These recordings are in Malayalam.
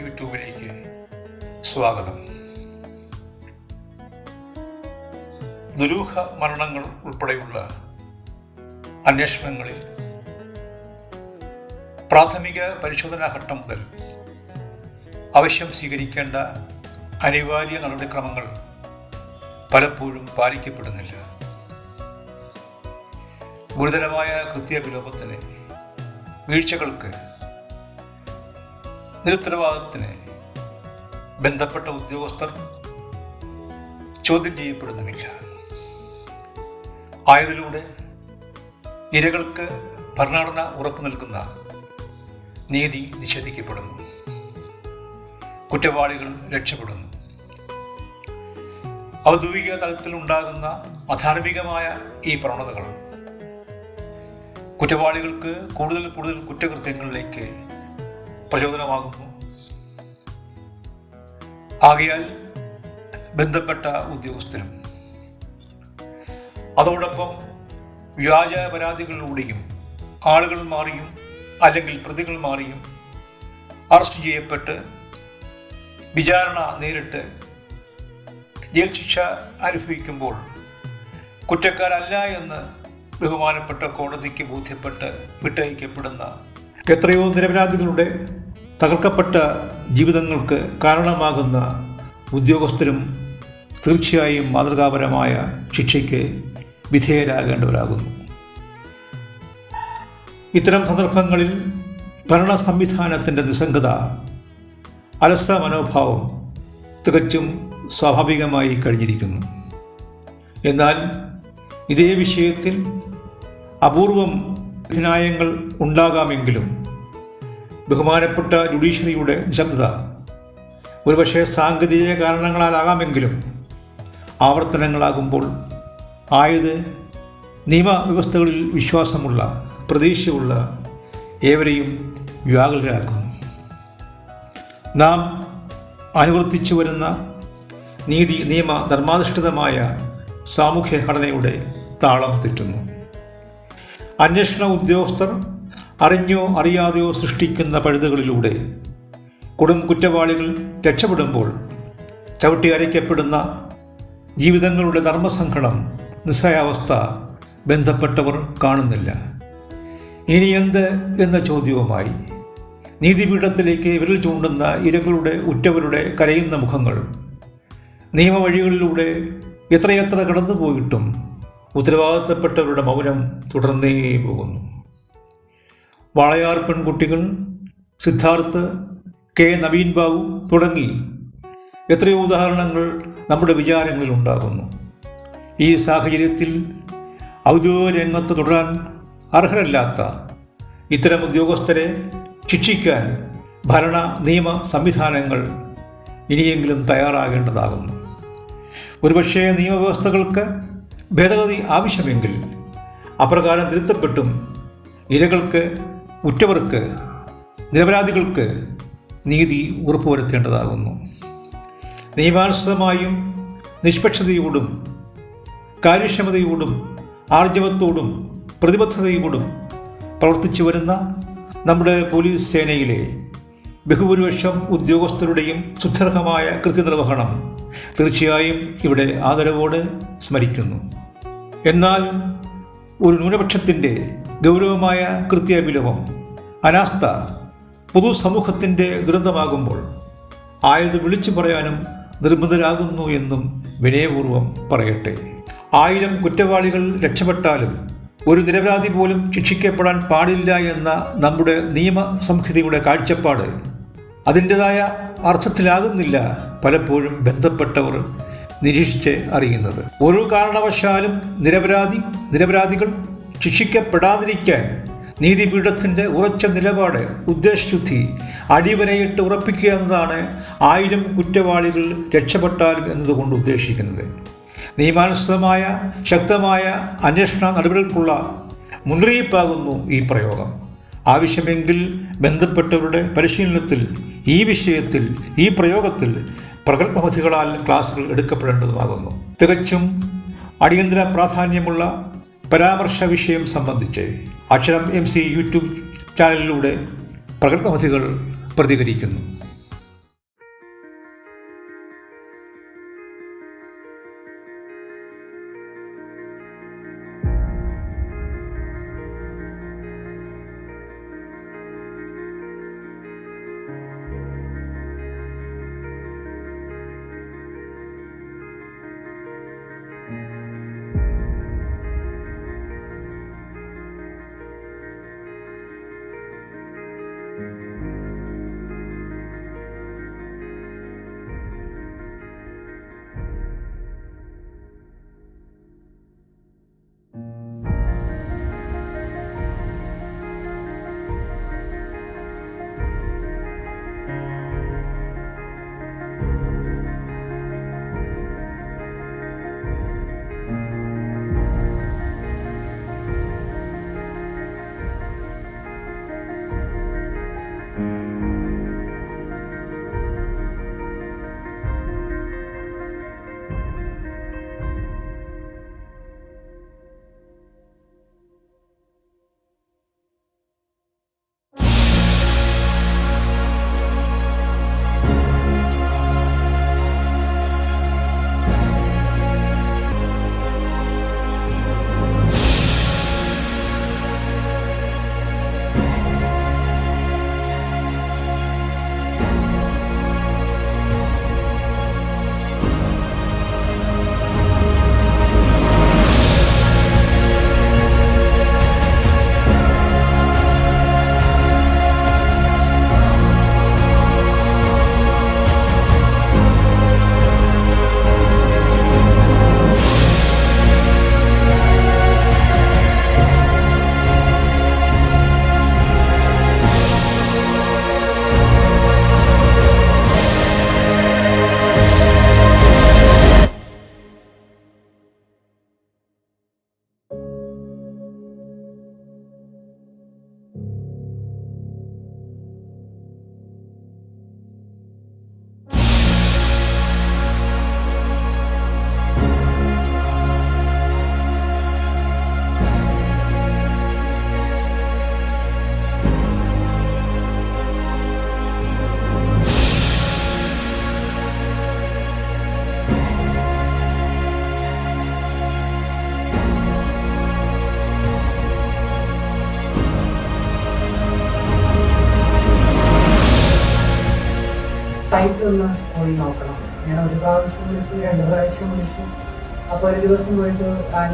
യൂട്യൂബിലേക്ക് സ്വാഗതം. ദുരൂഹ മരണങ്ങൾ ഉൾപ്പെടെയുള്ള അന്വേഷണങ്ങളിൽ പ്രാഥമിക പരിശോധനാ ഘട്ടം മുതൽ ആവശ്യം സ്വീകരിക്കേണ്ട അനിവാര്യ നടപടിക്രമങ്ങൾ പലപ്പോഴും പാലിക്കപ്പെടുന്നില്ല. ഗുരുതരമായ കൃത്യവിലോപത്തിന്, വീഴ്ചകൾക്ക്, നിരുത്തരവാദത്തിന് ബന്ധപ്പെട്ട ഉദ്യോഗസ്ഥർ ചോദ്യം ചെയ്യപ്പെടുന്നുമില്ല. ആയതിലൂടെ ഇരകൾക്ക് ഭരണഘടന ഉറപ്പു നൽകുന്ന നീതി നിഷേധിക്കപ്പെടുന്നു, കുറ്റവാളികൾ രക്ഷപ്പെടുന്നു. ഔദ്യോഗിക തലത്തിൽ ഉണ്ടാകുന്ന അധാർമികമായ ഈ പ്രവണതകൾ കുറ്റവാളികൾക്ക് കൂടുതൽ കുറ്റകൃത്യങ്ങളിലേക്ക് പ്രചോദനമാകുന്നു. ആകയാൽ ബന്ധപ്പെട്ട ഉദ്യോഗസ്ഥരും അതോടൊപ്പം വ്യാജ പരാതികളിലൂടെയും ആളുകൾ മാറിയും അല്ലെങ്കിൽ പ്രതികൾ മാറിയും അറസ്റ്റ് ചെയ്യപ്പെട്ട് വിചാരണ നേരിട്ട് ജയിൽ ശിക്ഷ അനുഭവിക്കുമ്പോൾ കുറ്റക്കാരല്ല എന്ന് ബഹുമാനപ്പെട്ട കോടതിക്ക് ബോധ്യപ്പെട്ട് വിട്ടയക്കപ്പെടുന്ന എത്രയോ നിരപരാധികളുടെ തകർക്കപ്പെട്ട ജീവിതങ്ങൾക്ക് കാരണമാകുന്ന ഉദ്യോഗസ്ഥരും തീർച്ചയായും മാതൃകാപരമായ ശിക്ഷയ്ക്ക് വിധേയരാകേണ്ടവരാകുന്നു. ഇത്തരം സന്ദർഭങ്ങളിൽ ഭരണ സംവിധാനത്തിൻ്റെ നിസ്സംഗത, അലസ മനോഭാവം തികച്ചും സ്വാഭാവികമായി കഴിഞ്ഞിരിക്കുന്നു. എന്നാൽ ഇതേ വിഷയത്തിൽ അപൂർവം വിധിന്യായങ്ങൾ ഉണ്ടാകാമെങ്കിലും ബഹുമാനപ്പെട്ട ജുഡീഷ്യറിയുടെ നിശബ്ദത ഒരുപക്ഷെ സാങ്കേതിക കാരണങ്ങളാലാകാമെങ്കിലും ആവർത്തനങ്ങളാകുമ്പോൾ ആയത് നിയമവ്യവസ്ഥകളിൽ വിശ്വാസമുള്ള, പ്രതീക്ഷയുള്ള ഏവരെയും വ്യാകുലരാക്കുന്നു. നാം അനുവർത്തിച്ചു വരുന്ന നീതി, നിയമ, ധർമാധിഷ്ഠിതമായ സാമൂഹ്യ ഘടനയുടെ താളം തെറ്റുന്നു. അന്വേഷണ ഉദ്യോഗസ്ഥർ അറിഞ്ഞോ അറിയാതെയോ സൃഷ്ടിക്കുന്ന പഴുതുകളിലൂടെ കൊടും കുറ്റവാളികൾ രക്ഷപ്പെടുമ്പോൾ ചവിട്ടി അരയ്ക്കപ്പെടുന്ന ജീവിതങ്ങളുടെ ധർമ്മസങ്കടം, നിസ്സഹായാവസ്ഥ ബന്ധപ്പെട്ടവർ കാണുന്നില്ല. ഇനി എന്ത് എന്ന ചോദ്യവുമായി നീതിപീഠത്തിലേക്ക് വിരൽ ചൂണ്ടുന്ന ഇരകളുടെ, ഉറ്റവരുടെ കരയുന്ന മുഖങ്ങൾ നിയമവഴികളിലൂടെ എത്രയെത്ര കടന്നുപോയിട്ടും ഉത്തരവാദിത്തപ്പെട്ടവരുടെ മൗനം തുടർന്നേ പോകുന്നു. വാളയാർ പെൺകുട്ടികൾ, സിദ്ധാർത്ഥ്, കെ നവീൻ ബാബു തുടങ്ങി എത്രയോ ഉദാഹരണങ്ങൾ നമ്മുടെ വിചാരങ്ങളിൽ ഉണ്ടാകുന്നു. ഈ സാഹചര്യത്തിൽ ഔദ്യോഗിക രംഗത്ത് തുടരാൻ അർഹരല്ലാത്ത ഇത്തരം ഉദ്യോഗസ്ഥരെ ശിക്ഷിക്കാൻ ഭരണ നിയമ സംവിധാനങ്ങൾ ഇനിയെങ്കിലും തയ്യാറാകേണ്ടതാകുന്നു. ഒരുപക്ഷേ നിയമവ്യവസ്ഥകൾക്ക് ഭേദഗതി ആവശ്യമെങ്കിൽ അപ്രകാരം തിരുത്തപ്പെട്ടും ഇരകൾക്ക്, ഉറ്റവർക്ക്, നിരപരാധികൾക്ക് നീതി ഉറപ്പുവരുത്തേണ്ടതാകുന്നു. നിയമാനുസൃതമായും നിഷ്പക്ഷതയോടും കാര്യക്ഷമതയോടും ആർജവത്തോടും പ്രതിബദ്ധതയോടും പ്രവർത്തിച്ചു വരുന്ന നമ്മുടെ പോലീസ് സേനയിലെ ബഹുഭൂരിപക്ഷം ഉദ്യോഗസ്ഥരുടെയും സുദീർഘമായ കൃത്യനിർവഹണം തീർച്ചയായും ഇവിടെ ആദരവോടെ സ്മരിക്കുന്നു. എന്നാൽ ഒരു ന്യൂനപക്ഷത്തിൻ്റെ ഗൗരവമായ കൃത്യവിലോപം, അനാസ്ഥ പൊതുസമൂഹത്തിൻ്റെ ദുരന്തമാകുമ്പോൾ ആയത് വിളിച്ചു പറയാനും നിർബന്ധരാകുന്നു എന്നും വിനയപൂർവ്വം പറയട്ടെ. 1000 കുറ്റവാളികൾ രക്ഷപ്പെട്ടാലും ഒരു നിരപരാധി പോലും ശിക്ഷിക്കപ്പെടാൻ പാടില്ല എന്ന നമ്മുടെ നിയമസംഹിതയുടെ കാഴ്ചപ്പാട് അതിൻ്റെതായ അർത്ഥത്തിലാകുന്നില്ല പലപ്പോഴും ബന്ധപ്പെട്ടവർ നിരീക്ഷിച്ച് അറിയുന്നത്. ഒരു കാരണവശാലും നിരപരാധികൾ ശിക്ഷിക്കപ്പെടാതിരിക്കാൻ നീതിപീഠത്തിൻ്റെ ഉറച്ച നിലപാട്, ഉദ്ദേശശുദ്ധി അടിവരയിട്ട് ഉറപ്പിക്കുക എന്നതാണ് 1000 കുറ്റവാളികൾ രക്ഷപ്പെട്ടാലും എന്നതുകൊണ്ട് ഉദ്ദേശിക്കുന്നത്. നിയമാനുസൃതമായ ശക്തമായ അന്വേഷണ നടപടികൾക്കുള്ള മുന്നറിയിപ്പാകുന്നു ഈ പ്രയോഗം. ആവശ്യമെങ്കിൽ ബന്ധപ്പെട്ടവരുടെ പരിശീലനത്തിൽ ഈ വിഷയത്തിൽ, ഈ പ്രയോഗത്തിൽ പ്രഗത്ഭമതികളാൽ ക്ലാസുകൾ എടുക്കപ്പെടേണ്ടതുമാകുന്നു. തികച്ചും അടിയന്തര പ്രാധാന്യമുള്ള പരാമർശ വിഷയം സംബന്ധിച്ച് അക്ഷരം MC യൂട്യൂബ് ചാനലിലൂടെ പ്രഗത്ഭമതികൾ പ്രതികരിക്കുന്നു. സൈറ്റ് ഒന്ന് പോയി നോക്കണം. ഞാൻ ഒരു പ്രാവശ്യം വിളിച്ചു, 2 പ്രാവശ്യം വിളിച്ചു. അപ്പോൾ ഒരു ദിവസം പോയിട്ട്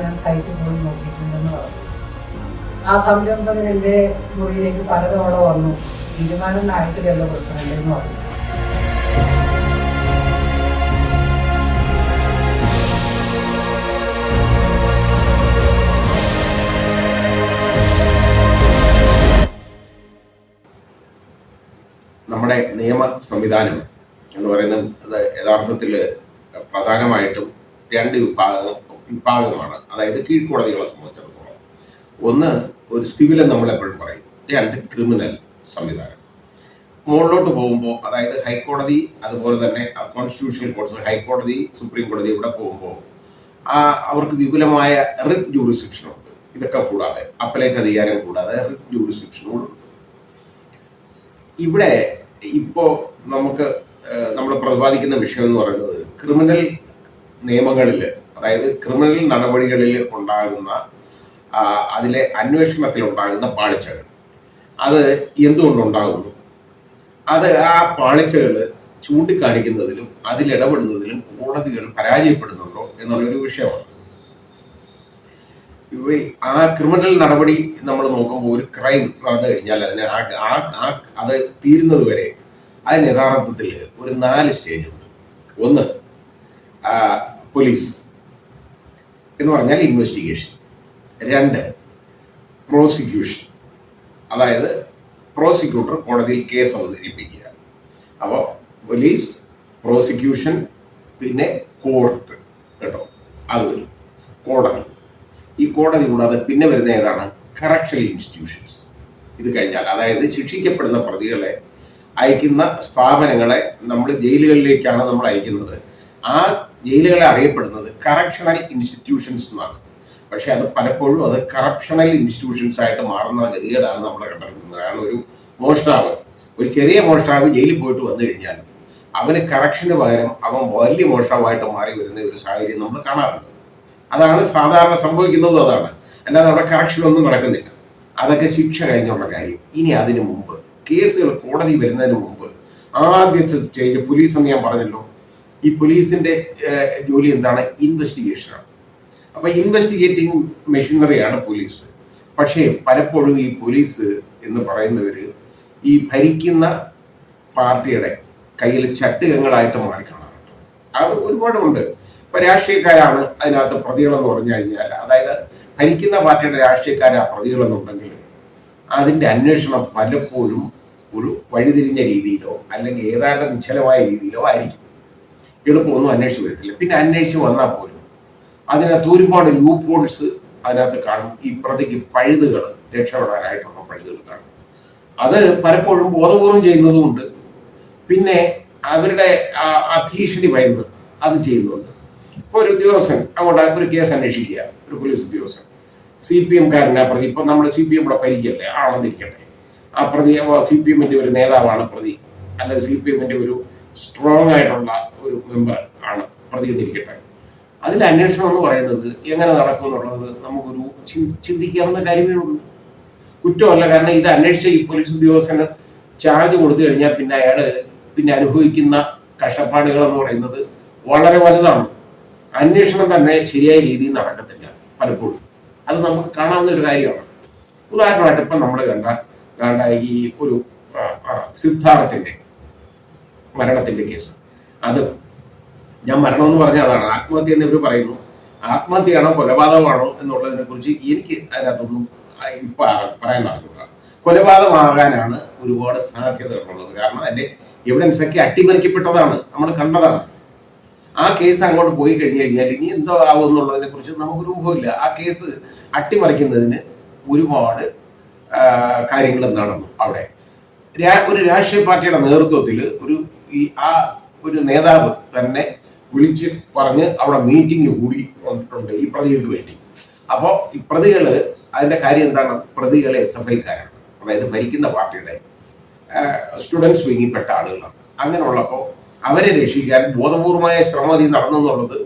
ഞാൻ സൈറ്റിൽ പോയി നോക്കിയിട്ടുണ്ടെന്ന് പറഞ്ഞു. ആ സംരംഭകൻ എൻ്റെ മുറിയിലേക്ക് പലതവണ വന്നു. തീരുമാനം ആയിട്ടില്ലല്ലോ പ്രസിഡന്റ് എന്ന് പറഞ്ഞു. നമ്മുടെ നിയമ സംവിധാനം എന്ന് പറയുന്നത് യഥാർത്ഥത്തിൽ പ്രധാനമായിട്ടും 2 വിഭാഗമാണ്. അതായത് കീഴ്ക്കോടതികളെ സംബന്ധിച്ചിടത്തോളം, ഒന്ന് ഒരു സിവിൽ നമ്മളെപ്പോഴും പറയും, 2 ക്രിമിനൽ സംവിധാനം. മുകളിലോട്ട് പോകുമ്പോൾ, അതായത് ഹൈക്കോടതി, അതുപോലെ തന്നെ കോൺസ്റ്റിറ്റ്യൂഷണൽ കോടതി, ഹൈക്കോടതി, സുപ്രീം കോടതി ഇവിടെ പോകുമ്പോൾ അവർക്ക് വിപുലമായ റിറ്റ് ജൂറിസ്ഡിക്ഷനുണ്ട്. ഇതൊക്കെ കൂടാതെ അപ്പലേറ്റ് അധികാരം കൂടാതെ റിറ്റ് ജൂറിസ്ഡിക്ഷനുകളുണ്ട്. ഇവിടെ ഇപ്പോൾ നമ്മൾ പ്രതിപാദിക്കുന്ന വിഷയം എന്ന് പറയുന്നത് ക്രിമിനൽ നിയമങ്ങളിൽ, അതായത് ക്രിമിനൽ നടപടികളിൽ ഉണ്ടാകുന്ന അതിലെ അന്വേഷണത്തിൽ ഉണ്ടാകുന്ന പാളിച്ചകൾ, അത് എന്തുകൊണ്ടുണ്ടാകുന്നു, അത് ആ പാളിച്ചകൾ ചൂണ്ടിക്കാണിക്കുന്നതിലും അതിലിടപെടുന്നതിലും കോടതികൾ പരാജയപ്പെടുന്നുണ്ടോ എന്നുള്ളൊരു വിഷയമാണ്. ആ ക്രിമിനൽ നടപടി നമ്മൾ നോക്കുമ്പോൾ ഒരു ക്രൈം നടന്നു കഴിഞ്ഞാൽ അതിന് അത് തീരുന്നത് വരെ അതിന് യഥാർത്ഥത്തിൽ ഒരു 4 സ്റ്റേജ് ഉണ്ട്. ഒന്ന്, പോലീസ് എന്ന് പറഞ്ഞാൽ ഇൻവെസ്റ്റിഗേഷൻ. 2, പ്രോസിക്യൂഷൻ, അതായത് പ്രോസിക്യൂട്ടർ കോടതിയിൽ കേസ് അവതരിപ്പിക്കുക. അപ്പോൾ പോലീസ്, പ്രോസിക്യൂഷൻ, പിന്നെ കോർട്ട്, കേട്ടോ, അത് വരും കോടതി. ഈ കോടതി കൂടാതെ പിന്നെ വരുന്ന ഏതാണ്? Correctional institutions. ഇത് കഴിഞ്ഞാൽ, അതായത് ശിക്ഷിക്കപ്പെടുന്ന പ്രതികളെ അയക്കുന്ന സ്ഥാപനങ്ങളെ നമ്മൾ ജയിലുകളിലേക്കാണ് നമ്മൾ അയക്കുന്നത്. ആ ജയിലുകളെ അറിയപ്പെടുന്നത് കറക്ഷണൽ ഇൻസ്റ്റിറ്റ്യൂഷൻസ് എന്നാണ്. പക്ഷെ അത് പലപ്പോഴും അത് കറപ്ഷണൽ ഇൻസ്റ്റിറ്റ്യൂഷൻസ് ആയിട്ട് മാറുന്ന ഗതികേടാണ് നമ്മൾ കണ്ടെത്തുന്നത്. കാരണം ഒരു ചെറിയ മോഷ്ടാവ് ജയിലിൽ പോയിട്ട് വന്നു കഴിഞ്ഞാൽ അവന് കറക്ഷന് പകരം അവൻ വലിയ മോഷ്ടാവായിട്ട് മാറി വരുന്ന ഒരു സാഹചര്യം നമ്മൾ കാണാറുണ്ട്. അതാണ് സാധാരണ സംഭവിക്കുന്നത്. അതാണ്, അല്ലാതെ അവിടെ കറക്ഷൻ ഒന്നും നടക്കുന്നില്ല. അതൊക്കെ ശിക്ഷ കഴിഞ്ഞുള്ള കാര്യം. ഇനി അതിനു മുമ്പ്, കേസുകൾ കോടതി വരുന്നതിന് മുമ്പ് ആദ്യത്തെ സ്റ്റേജ് പോലീസ് എന്ന് ഞാൻ പറഞ്ഞല്ലോ. ഈ പോലീസിന്റെ ജോലി എന്താണ്? ഇൻവെസ്റ്റിഗേഷനാണ്. അപ്പൊ ഇൻവെസ്റ്റിഗേറ്റിംഗ് മെഷീനറിയാണ് പോലീസ്. പക്ഷേ പലപ്പോഴും ഈ പോലീസ് എന്ന് പറയുന്നവര് ഈ ഭരിക്കുന്ന പാർട്ടിയുടെ കയ്യിൽ ചട്ടുകങ്ങളായിട്ട് മാറിക്കാണാറുണ്ട്. അത് ഒരുപാടുണ്ട്. ഇപ്പൊ രാഷ്ട്രീയക്കാരാണ് അതിനകത്ത് പ്രതികളെന്ന് പറഞ്ഞു കഴിഞ്ഞാൽ, അതായത് ഭരിക്കുന്ന പാർട്ടിയുടെ രാഷ്ട്രീയക്കാരാ പ്രതികളെന്നുണ്ടെങ്കിൽ അതിന്റെ അന്വേഷണം പലപ്പോഴും ഒരു വഴിതിരിഞ്ഞ രീതിയിലോ അല്ലെങ്കിൽ ഏതാണ്ട് നിശ്ചലമായ രീതിയിലോ ആയിരിക്കും. എളുപ്പമൊന്നും അന്വേഷിച്ച് വരത്തില്ല. പിന്നെ അന്വേഷിച്ച് വന്നാൽ പോലും അതിനകത്ത് ഒരുപാട് ലൂപ്പ് ഹോൾസ് അതിനകത്ത് കാണും. ഈ പ്രതിക്ക് പഴുതുകൾ, രക്ഷപ്പെടാനായിട്ടുള്ള പഴുതുകൾ കാണും. അത് പലപ്പോഴും ബോധപൂർവം ചെയ്യുന്നതുമുണ്ട്. പിന്നെ അവരുടെ ആ ഭീഷണി ഭയന്ന് അത് ചെയ്യുന്നുണ്ട്. ഇപ്പോൾ ഒരു ഉദ്യോഗസ്ഥൻ അങ്ങോട്ട് ഒരു കേസ് അന്വേഷിക്കുക, ഒരു പോലീസ് ഉദ്യോഗസ്ഥൻ, CPM കാരനാ പ്രതി. ഇപ്പം നമ്മൾ CPM ഇവിടെ ഭരിക്കല്ലേ, ആണെന്നിരിക്കട്ടെ, ആ പ്രതി CPM-ന്റെ ഒരു നേതാവാണ് പ്രതി, അല്ലെങ്കിൽ CPM-ന്റെ ഒരു സ്ട്രോങ് ആയിട്ടുള്ള ഒരു മെമ്പർ ആണ് പ്രതി എന്നിരിക്കട്ടെ. അതിൽ അന്വേഷണം എന്ന് പറയുന്നത് എങ്ങനെ നടക്കും എന്നുള്ളത് നമുക്കൊരു ചിന്തിക്കാവുന്ന കാര്യമേ ഉള്ളൂ. കുറ്റമല്ല. കാരണം ഇത് അന്വേഷിച്ച ഈ പോലീസ് ഉദ്യോഗസ്ഥന് ചാർജ് കൊടുത്തു കഴിഞ്ഞാൽ പിന്നെ അയാൾ അനുഭവിക്കുന്ന കഷ്ടപ്പാടുകൾ എന്ന് പറയുന്നത് വളരെ വലുതാണ്. അന്വേഷണം തന്നെ ശരിയായ രീതിയിൽ നടക്കത്തില്ല പലപ്പോഴും. അത് നമുക്ക് കാണാവുന്ന ഒരു കാര്യമാണ്. ഉദാഹരണമായിട്ട് ഇപ്പം നമ്മൾ കണ്ട ഈ ഒരു സിദ്ധാർത്ഥിന്റെ മരണത്തിന്റെ കേസ്, അത് ഞാൻ മരണമെന്ന് പറഞ്ഞാൽ അതാണ്, ആത്മഹത്യ എന്ന് ഇവർ പറയുന്നു. ആത്മഹത്യയാണോ കൊലപാതകമാണോ എന്നുള്ളതിനെ കുറിച്ച് എനിക്ക് അതിനകത്തൊന്നും ഇപ്പൊ പറയാൻ അറിഞ്ഞൂടാ. കൊലപാതകമാകാനാണ് ഒരുപാട് സാധ്യതകളുള്ളത്. കാരണം അതിന്റെ എവിഡൻസ് ഒക്കെ അട്ടിമറിക്കപ്പെട്ടതാണ്, നമ്മൾ കണ്ടതാണ്. ആ കേസ് അങ്ങോട്ട് പോയി കഴിഞ്ഞു കഴിഞ്ഞാൽ ഇനി എന്തോ ആവും എന്നുള്ളതിനെ കുറിച്ച് നമുക്കൊരു ഊഹമില്ല. ആ കേസ് അട്ടിമറിക്കുന്നതിന് ഒരുപാട് കാര്യങ്ങൾ നടന്നു. അവിടെ ഒരു രാഷ്ട്രീയ പാർട്ടിയുടെ നേതൃത്വത്തിൽ ഒരു നേതാവ് തന്നെ വിളിച്ച് പറഞ്ഞ് അവിടെ മീറ്റിംഗ് കൂടി വന്നിട്ടുണ്ട് ഈ പ്രതികൾക്ക് വേണ്ടി. അപ്പോൾ ഈ പ്രതികള് അതിന്റെ കാര്യം എന്താണ്? പ്രതികളെ SFI-ക്കാരാണ്, അതായത് ഭരിക്കുന്ന പാർട്ടിയുടെ സ്റ്റുഡൻസ് വിങ്ങിപ്പെട്ട ആളുകളാണ്. അങ്ങനെയുള്ളപ്പോൾ അവരെ രക്ഷിക്കാൻ ബോധപൂർവമായ ശ്രമം നടന്നു എന്നുള്ളത്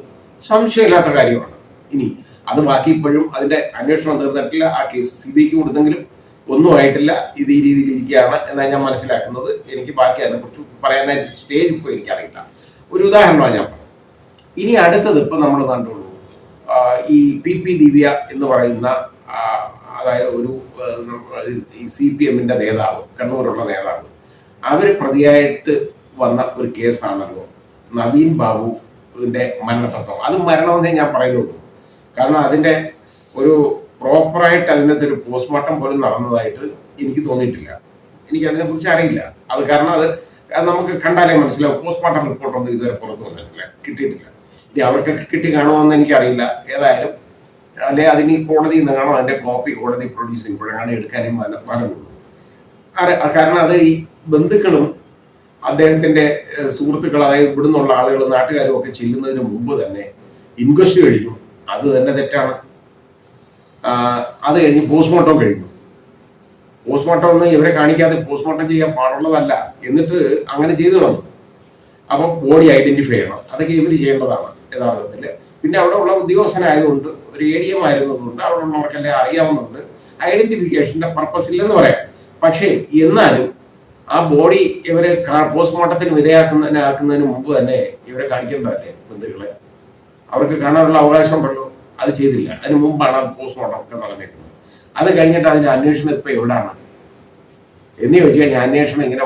സംശയമില്ലാത്ത കാര്യമാണ്. ഇനി അത് ബാക്കി ഇപ്പോഴും അതിന്റെ അന്വേഷണം തീർന്നിട്ടില്ല. ആ കേസ് CBIക്ക് കൊടുത്തെങ്കിലും ഒന്നും ആയിട്ടില്ല, ഇത് ഈ രീതിയിൽ ഇരിക്കുകയാണ് എന്നാണ് ഞാൻ മനസ്സിലാക്കുന്നത്. എനിക്ക് ബാക്കി അതിനെക്കുറിച്ച് പറയാനായിട്ട് സ്റ്റേജ് ഇപ്പോൾ എനിക്കറിയില്ല. ഒരു ഉദാഹരണമാണ് ഞാൻ പറഞ്ഞത്. ഇനി അടുത്തത് ഇപ്പം നമ്മൾ കണ്ടുള്ളൂ, ഈ പി ദിവ്യ എന്ന് പറയുന്ന അതായത് ഒരു ഈ CPM നേതാവ്, കണ്ണൂരുള്ള നേതാവ്, അവർ പ്രതിയായിട്ട് വന്ന ഒരു കേസാണല്ലോ നവീൻ ബാബുവിൻ്റെ മരണപ്രസവം. അത് മരണമെന്നേ ഞാൻ പറയുന്നുള്ളൂ. കാരണം അതിൻ്റെ ഒരു പ്രോപ്പറായിട്ട് അതിനകത്ത് ഒരു പോസ്റ്റ്മോർട്ടം പോലും നടന്നതായിട്ട് എനിക്ക് തോന്നിയിട്ടില്ല. എനിക്ക് അതിനെക്കുറിച്ച് അറിയില്ല. അത് കാരണം അത് നമുക്ക് കണ്ടാലേ മനസ്സിലാവും. പോസ്റ്റ്മോർട്ടം റിപ്പോർട്ടൊന്നും ഇതുവരെ പുറത്ത് വന്നിട്ടില്ല, കിട്ടിയിട്ടില്ല. ഇനി അവർക്കൊക്കെ കിട്ടി കാണുമെന്ന് എനിക്കറിയില്ല. ഏതായാലും അല്ലെ അതിന് കോടതിയിൽ നിന്ന് കാണും, അതിൻ്റെ കോപ്പി കോടതി പ്രൊഡ്യൂസ് ചെയ്യുമ്പോഴാണ് എടുക്കാനും വരവുള്ളൂ. കാരണം അത് ഈ ബന്ധുക്കളും അദ്ദേഹത്തിൻ്റെ സുഹൃത്തുക്കൾ, അതായത് ഇവിടുന്നുള്ള ആളുകൾ, നാട്ടുകാരും ഒക്കെ ചെല്ലുന്നതിന് മുമ്പ് തന്നെ ഇൻക്വസ്റ്റ് കഴിഞ്ഞു. അത് തന്നെ തെറ്റാണ്. അത് കഴിഞ്ഞ് പോസ്റ്റ്മോർട്ടം കഴിഞ്ഞു. പോസ്റ്റ്മോർട്ടം ഒന്നും ഇവരെ കാണിക്കാതെ പോസ്റ്റ്മോർട്ടം ചെയ്യാൻ പാടുള്ളതല്ല. എന്നിട്ട് അങ്ങനെ ചെയ്തു തന്നു. അപ്പം ബോഡി ഐഡന്റിഫൈ ചെയ്യണം. അതൊക്കെ ഇവർ ചെയ്യേണ്ടതാണ് യഥാർത്ഥത്തിൽ. പിന്നെ അവിടെ ഉള്ള ഉദ്യോഗസ്ഥനായതുകൊണ്ട്, ഒരു ADM ആയിരുന്നതുകൊണ്ട് അവിടെ ഉള്ളവർക്കെല്ലാം അറിയാവുന്നുണ്ട്. ഐഡന്റിഫിക്കേഷന്റെ പർപ്പസ് ഇല്ലെന്ന് പറയാം. പക്ഷേ എന്നാലും ആ ബോഡി ഇവരെ പോസ്റ്റ്മോർട്ടത്തിന് വിധേയാക്കുന്നതിന് മുമ്പ് തന്നെ ഇവരെ കാണിക്കേണ്ടതല്ലേ ബന്ധുക്കളെ? അവർക്ക് കാണാനുള്ള അവകാശം ഉണ്ടല്ലോ. അത് ചെയ്തില്ല. അതിന് മുമ്പാണ് അത് പോസ്റ്റ്മോർട്ടം ഒക്കെ നടന്നിരിക്കുന്നത്. അത് കഴിഞ്ഞിട്ട് അതിന്റെ അന്വേഷണം ഇപ്പൊ എവിടാണ് എന്ന് ചോദിച്ചു കഴിഞ്ഞാൽ, അന്വേഷണം ഇങ്ങനെ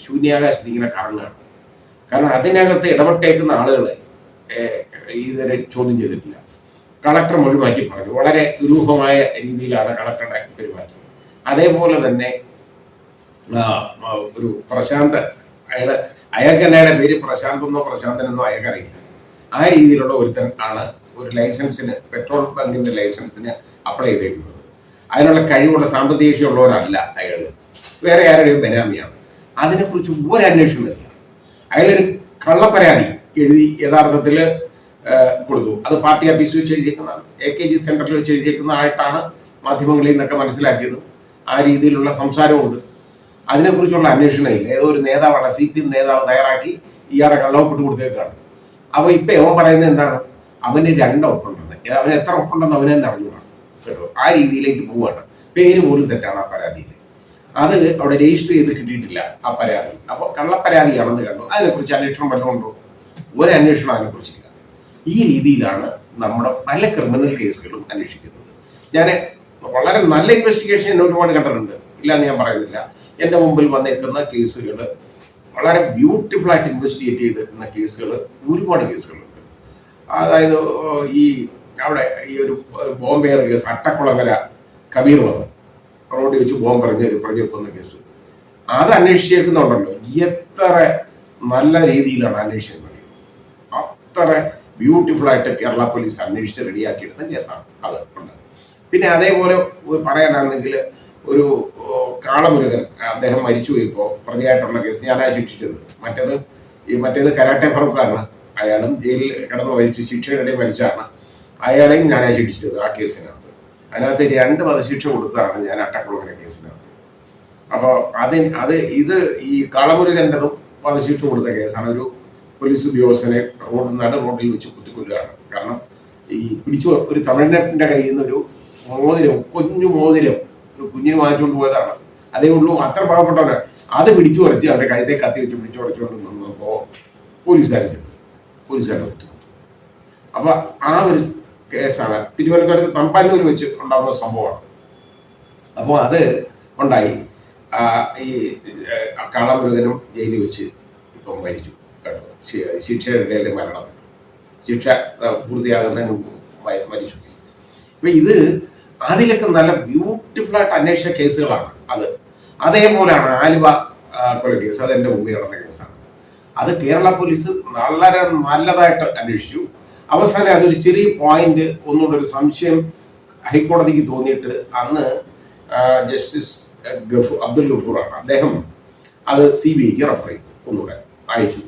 ശൂന്യാകാശത്ത് ഇങ്ങനെ കറങ്ങുകയാണ്. കാരണം അതിനകത്ത് ഇടപെട്ടേക്കുന്ന ആളുകളെ ഇതുവരെ ചോദ്യം ചെയ്തിട്ടില്ല. കളക്ടർ മൊഴി മാറ്റി പറഞ്ഞു. വളരെ ദുരൂഹമായ രീതിയിലാണ് കളക്ടറുടെ പെരുമാറ്റം. അതേപോലെ തന്നെ ഒരു പ്രശാന്ത്, അയാൾക്ക് എന്നയുടെ പേര് പ്രശാന്തെന്നോ പ്രശാന്തനെന്നോ അയാൾക്കറിയില്ല. ആ രീതിയിലുള്ള ഒരുത്തൻ ആണ് ഒരു ലൈസൻസിന്, പെട്രോൾ ബങ്കിന്റെ ലൈസൻസിന് അപ്ലൈ ചെയ്തേക്കുന്നത്. അതിനുള്ള കഴിവുള്ള സാമ്പത്തിക ശേഷിയുള്ളവരല്ല അയാൾ, വേറെ ആരുടെയും ബനാമിയാണ്. അതിനെക്കുറിച്ച് ഒരു അന്വേഷണമില്ല. അയാളൊരു കള്ളപ്പരാതി എഴുതി യഥാർത്ഥത്തിൽ കൊടുത്തു. അത് പാർട്ടി ഓഫീസ് വെച്ച് എഴുതിയേക്കുന്നതാണ്, AKG സെന്ററിൽ വെച്ച് എഴുതിയേക്കുന്നതായിട്ടാണ് മാധ്യമങ്ങളിൽ നിന്നൊക്കെ മനസ്സിലാക്കിയത്. ആ രീതിയിലുള്ള സംസാരമുണ്ട്. അതിനെക്കുറിച്ചുള്ള അന്വേഷണമില്ല. ഏതോ ഒരു നേതാവാണ്, CPM നേതാവ് തയ്യാറാക്കി ഇയാളെ കള്ളവപ്പെട്ട് കൊടുത്തേക്കാണ്. അപ്പോൾ ഇപ്പം അവൻ പറയുന്നത് എന്താണ്? അവന് 2 ഒപ്പുണ്ടെന്ന്. അവന് എത്ര ഒപ്പുണ്ടെന്ന് അവനെ അറിഞ്ഞുകൂടാണ് കേട്ടോ. ആ രീതിയിലേക്ക് പോവുകയാണ്. പേര് പോലും തെറ്റാണ് ആ പരാതിയിൽ. അത് അവിടെ രജിസ്റ്റർ ചെയ്ത് കിട്ടിയിട്ടില്ല ആ പരാതി. അപ്പോൾ കള്ളപ്പരാതിയാണെന്ന് കണ്ടു. അതിനെക്കുറിച്ച് അന്വേഷണം വല്ലതും ഉണ്ടോ? ഒരു അന്വേഷണം അതിനെക്കുറിച്ചില്ല. ഈ രീതിയിലാണ് നമ്മുടെ പല ക്രിമിനൽ കേസുകളും അന്വേഷിക്കുന്നത്. ഞാൻ വളരെ നല്ല ഇൻവെസ്റ്റിഗേഷൻ എന്നെ ഒരുപാട് കണ്ടിട്ടുണ്ട്, ഇല്ലാന്ന് ഞാൻ പറയുന്നില്ല. എൻ്റെ മുമ്പിൽ വന്നിരിക്കുന്ന കേസുകൾ, വളരെ ബ്യൂട്ടിഫുൾ ആയിട്ട് ഇൻവെസ്റ്റിഗേറ്റ് ചെയ്തിരിക്കുന്ന കേസുകൾ, ഒരുപാട് കേസുകളുണ്ട്. അതായത് ഈ അവിടെ ഈ ഒരു ബോംബേർ കേസ്, അട്ടക്കുളങ്ങര കബീർ വധം, റോഡിൽ വെച്ച് ബോംബ് പറഞ്ഞ ഒരു പ്രതി വെക്കുന്ന കേസ്, അത് അന്വേഷിച്ചേക്കുന്നുണ്ടല്ലോ. എത്ര നല്ല രീതിയിലാണ് അന്വേഷിക്കുന്നത്, അത്ര ബ്യൂട്ടിഫുൾ ആയിട്ട് കേരള പോലീസ് അന്വേഷിച്ച് റെഡിയാക്കിയെടുത്ത കേസാണ് അത് ഉണ്ട്. പിന്നെ അതേപോലെ പറയാനാണെങ്കിൽ ഒരു കാളമുരുകൻ, അദ്ദേഹം മരിച്ചുപോയി. ഇപ്പോൾ പ്രതിയായിട്ടുള്ള കേസ് ഞാനാണ് ശിക്ഷിച്ചത്. മറ്റേത് കരാട്ടെ ഫറൂഖാണ്. അയാളും ജയിലിൽ കിടന്ന് മരിച്ചു, ശിക്ഷയുടെ മരിച്ചാണ്. അയാളെയും ഞാനാണ് ശിക്ഷിച്ചത് ആ കേസിനകത്ത്. അതിനകത്ത് 2 വധശിക്ഷ കൊടുത്തതാണ് ഞാൻ അട്ടക്കുളങ്ങര കേസിനകത്ത്. അപ്പോൾ ഇത് ഈ കാളമുരുകൻ്റെതും വധശിക്ഷ കൊടുത്ത കേസാണ്. ഒരു പോലീസ് ഉദ്യോഗസ്ഥനെ നട റോഡിൽ വെച്ച് കുത്തിക്കൊല്ലുകയാണ്. കാരണം ഈ ഒരു തമിഴ്നാട്ടിൻ്റെ കയ്യിൽ നിന്ന് ഒരു കുഞ്ഞു മോതിരം ഒരു കുഞ്ഞിന് വാങ്ങിച്ചുകൊണ്ട് പോയതാണ്. അതേ ഉള്ളൂ, അത്ര പാവപ്പെട്ടവന്. അത് പിടിച്ചു പറിച്ച് അവരുടെ കഴുത്തെ കത്തി വെച്ച് പിടിച്ചു പറിച്ചുകൊണ്ട് നിന്നപ്പോൾ പോലീസുകാരെ കുത്തിക്കൊണ്ടു. അപ്പൊ ആ ഒരു കേസാണ് തിരുവനന്തപുരത്ത് തമ്പാനൂർ വെച്ച് ഉണ്ടാകുന്ന സംഭവമാണ്. അപ്പോൾ അത് ഉണ്ടായി. ഈ കാളമുരുകനും ജയിലിൽ വെച്ച് ഇപ്പം മരിച്ചു കേട്ടോ. ശിക്ഷയുടെ മരണം, ശിക്ഷ പൂർത്തിയാകുന്നതിന് മുമ്പ് മരിച്ചു. അപ്പൊ ഇത് അതിലൊക്കെ നല്ല ബ്യൂട്ടിഫുൾ ആയിട്ട് അന്വേഷിച്ച കേസുകളാണ്. അതേപോലെയാണ് ആലുവ കൊലക്കേസ്. അത് എൻ്റെ മുമ്പിൽ നടന്ന കേസാണ്. അത് കേരള പോലീസ് വളരെ നല്ലതായിട്ട് അന്വേഷിച്ചു. അവസാനം അതൊരു ചെറിയ പോയിന്റ്, ഒന്നുകൂടെ ഒരു സംശയം ഹൈക്കോടതിക്ക് തോന്നിയിട്ട് അന്ന് ജസ്റ്റിസ് അബ്ദുൽ ഗഫൂറാണ്, അദ്ദേഹം അത് CBIക്ക് റെഫർ ചെയ്തു, ഒന്നുകൂടെ അയച്ചു.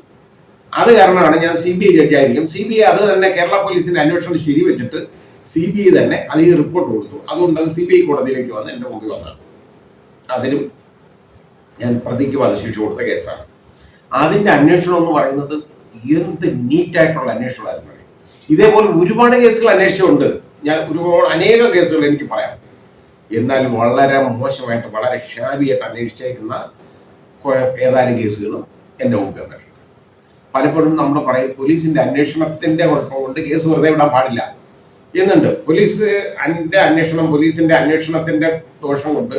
അത് കാരണമാണ് ഞാൻ CBI ജഡ്ജായിരിക്കും. CBI അത് തന്നെ കേരള പോലീസിന്റെ അന്വേഷണം ശരിവെച്ചിട്ട് CBI തന്നെ അത് ഈ റിപ്പോർട്ട് കൊടുത്തു. അതുകൊണ്ട് അത് CBI കോടതിയിലേക്ക് വന്ന് എൻ്റെ മുമ്പിൽ വന്നതാണ്. അതിലും ഞാൻ പ്രതിക്ക് വധശിക്ഷ കൊടുത്ത കേസാണ്. അതിൻ്റെ അന്വേഷണം എന്ന് പറയുന്നത് എന്ത് നീറ്റായിട്ടുള്ള എന്നാൽ വളരെ മോശമായിട്ട് വളരെ ഷാബിയായിട്ട് അന്വേഷിച്ചേക്കുന്ന ഏതാനും കേസുകളും എൻ്റെ മുമ്പിൽ വന്നിട്ടുണ്ട്. പലപ്പോഴും നമ്മൾ പറയും പോലീസിന്റെ അന്വേഷണത്തിന്റെ കുഴപ്പം കൊണ്ട് കേസ് വെറുതെ വിടാൻ പാടില്ല എന്നുണ്ട്. പോലീസിന്റെ അന്വേഷണത്തിന്റെ ദോഷം കൊണ്ട്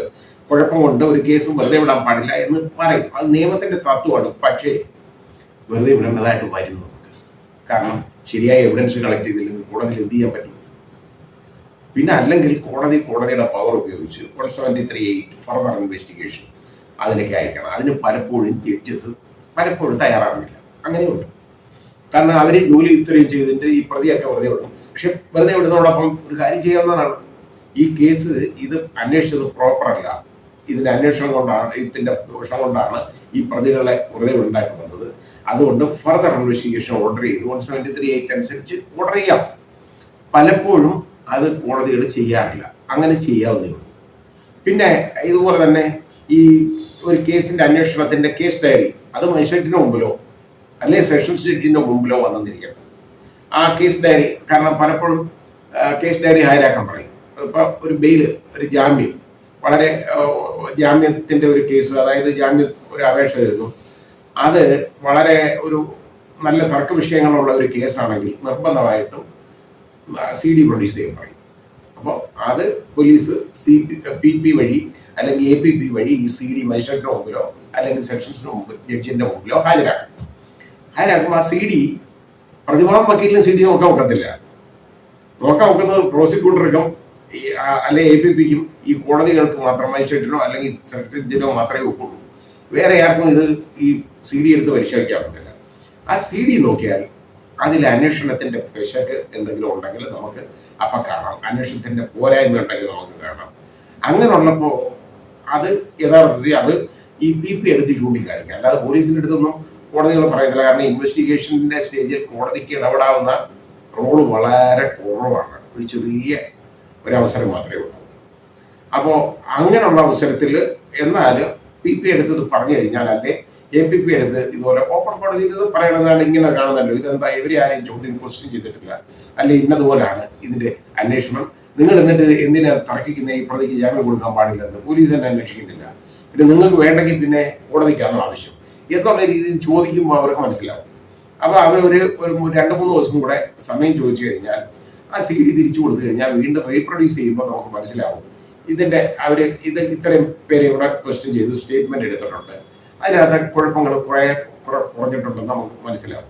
കുഴപ്പം കൊണ്ട് ഒരു കേസും വെറുതെ വിടാൻ പാടില്ല എന്ന് പറയും. അത് നിയമത്തിന്റെ തത്വമാണ്. പക്ഷേ വെറുതെ വിടേണ്ടതായിട്ട് വരും നമുക്ക്. കാരണം ശരിയായ എവിഡൻസ് കളക്ട് ചെയ്തില്ലെങ്കിൽ കോടതിയിൽ എന്ത് ചെയ്യാൻ പറ്റും? പിന്നെ അല്ലെങ്കിൽ കോടതിയുടെ പവർ ഉപയോഗിച്ച് 173(8) ഫർദർ ഇൻവെസ്റ്റിഗേഷൻ അതിലേക്ക് അയക്കണം. അതിന് പലപ്പോഴും ജഡ്ജസ് പലപ്പോഴും തയ്യാറാകുന്നില്ല. അങ്ങനെയുണ്ട്. കാരണം അവർ ജോലി ഇത്രയും ചെയ്തിട്ട് ഈ പ്രതിയൊക്കെ വെറുതെ വിടും. പക്ഷെ വെറുതെ വിടുന്നതോടൊപ്പം ഒരു കാര്യം ചെയ്യാവുന്നതാണ്. ഈ കേസ് ഇത് അന്വേഷിച്ചത് പ്രോപ്പറല്ല. ഇതിന്റെ അന്വേഷണം കൊണ്ടാണ്, ഇതിന്റെ ദോഷം കൊണ്ടാണ് ഈ പ്രതികളെ വെറുതെ ഉണ്ടാക്കി വന്നത്. അതുകൊണ്ട് ഫർദർ ഇൻവെസ്റ്റിഗേഷൻ ഓർഡർ ചെയ്ത് 173(8) അനുസരിച്ച് ഓർഡർ ചെയ്യാം. പലപ്പോഴും അത് കോടതികൾ ചെയ്യാറില്ല. അങ്ങനെ ചെയ്യാവുന്നേ ഉള്ളൂ. പിന്നെ ഇതുപോലെ തന്നെ ഈ ഒരു കേസിന്റെ അന്വേഷണത്തിന്റെ കേസ് ഡയറി അത് മജിസ്ട്രേറ്റിന്റെ മുമ്പിലോ അല്ലെങ്കിൽ സെഷൻസ് ജഡ്ജിന്റെ മുമ്പിലോ വന്നിരിക്കണം. ആ കേസ് ഡയറി, കാരണം പലപ്പോഴും കേസ് ഡയറി ഹാജരാക്കാൻ പറയും. ഇപ്പൊ ഒരു ബെയില്, ഒരു ജാമ്യം, വളരെ ജാമ്യത്തിന്റെ ഒരു കേസ്, അതായത് ഒരു അപേക്ഷ വരുന്നു, അത് വളരെ ഒരു നല്ല തർക്ക വിഷയങ്ങളുള്ള ഒരു കേസാണെങ്കിൽ നിർബന്ധമായിട്ടും CD പ്രൊഡ്യൂസ് ചെയ്യാൻ പറയും. അപ്പോൾ അത് പോലീസ് PP വഴി അല്ലെങ്കിൽ APP വഴി ഈ CD മജിസ്ട്രേറ്റിന് മുമ്പിലോ അല്ലെങ്കിൽ സെക്ഷൻസിന് മുമ്പ് ജഡ്ജിന്റെ മുമ്പിലോ ഹാജരാക്കും. ആ CD പ്രതിഭാഗം വക്കീലിന് CD നോക്കാൻ ഒക്കത്തില്ല. നോക്കാൻ ഒക്കുന്നത് പ്രോസിക്യൂട്ടർക്കും അല്ലെങ്കിൽ APPക്കും ഈ കോടതികൾക്ക് മാത്രം, മജിസ്ട്രേറ്റിനോ അല്ലെങ്കിൽ സെക്രട്ടറിനോ മാത്രമേ ഒക്കുള്ളൂ. വേറെ ആർക്കും ഇത് ഈ CD എടുത്ത് പരിശോധിക്കാൻ പറ്റില്ല. ആ CD നോക്കിയാൽ അതിൽ അന്വേഷണത്തിന്റെ പെശക്ക് എന്തെങ്കിലും ഉണ്ടെങ്കിൽ നമുക്ക് അപ്പം കാണാം. അന്വേഷണത്തിന്റെ പോരായ്മ ഉണ്ടെങ്കിൽ നമുക്ക് കാണാം. അങ്ങനെയുള്ളപ്പോൾ അത് യഥാർത്ഥത്തിൽ അത് ഈ PP എടുത്ത് ചൂണ്ടിക്കാണിക്കുക. അല്ലാതെ പോലീസിന്റെ അടുത്തൊന്നും കോടതികൾ പറയത്തില്ല. കാരണം ഇൻവെസ്റ്റിഗേഷന്റെ സ്റ്റേജിൽ കോടതിക്ക് ഇടപെടാവുന്ന റോള് വളരെ കുറവാണ്. ഒരു ചെറിയ ഒരവസരം മാത്രമേ ഉള്ളൂ. അപ്പോൾ അങ്ങനെയുള്ള അവസരത്തിൽ എന്നാൽ PP എടുത്തത് പറഞ്ഞു കഴിഞ്ഞാൽ, അല്ലെ APP എടുത്ത് ഇതുപോലെ ഓപ്പൺ കോടതിയിൽ ഇത് പറയണതാണ്, ഇങ്ങനെ കാണുന്നല്ലോ, ഇതെന്താ ഇവരെ ആരെയും ക്വസ്റ്റ്യൻ ചെയ്തിട്ടില്ല, അല്ലെ ഇന്നതുപോലാണ് ഇതിന്റെ അന്വേഷണം, നിങ്ങൾ എന്നിട്ട് എന്തിനാ തർക്കിക്കുന്ന, ഈ പ്രതിക്ക് ജാമ്യം കൊടുക്കാൻ പാടില്ലെന്ന് പോലീസ് തന്നെ അന്വേഷിക്കുന്നില്ല, പിന്നെ നിങ്ങൾക്ക് വേണ്ടെങ്കിൽ പിന്നെ കോടതിക്കാണോ ആവശ്യം എന്നുള്ള രീതിയിൽ ചോദിക്കുമ്പോൾ അവർക്ക് മനസ്സിലാവും. അപ്പോൾ അവർ ഒരു 2-3 ദിവസം കൂടെ സമയം ചോദിച്ചു കഴിഞ്ഞാൽ ആ CD തിരിച്ചു കൊടുത്തു കഴിഞ്ഞാൽ വീണ്ടും റീപ്രൊഡ്യൂസ് ചെയ്യുമ്പോൾ നമുക്ക് മനസ്സിലാവും ഇതിന്റെ ഇത്രയും പേരെ ഇവിടെ ക്വസ്റ്റ്യൻ ചെയ്ത് സ്റ്റേറ്റ്മെന്റ് എടുത്തിട്ടുണ്ട്, അതിനകത്ത് കുഴപ്പങ്ങൾ കുറഞ്ഞിട്ടുണ്ടെന്ന് നമുക്ക് മനസ്സിലാവും.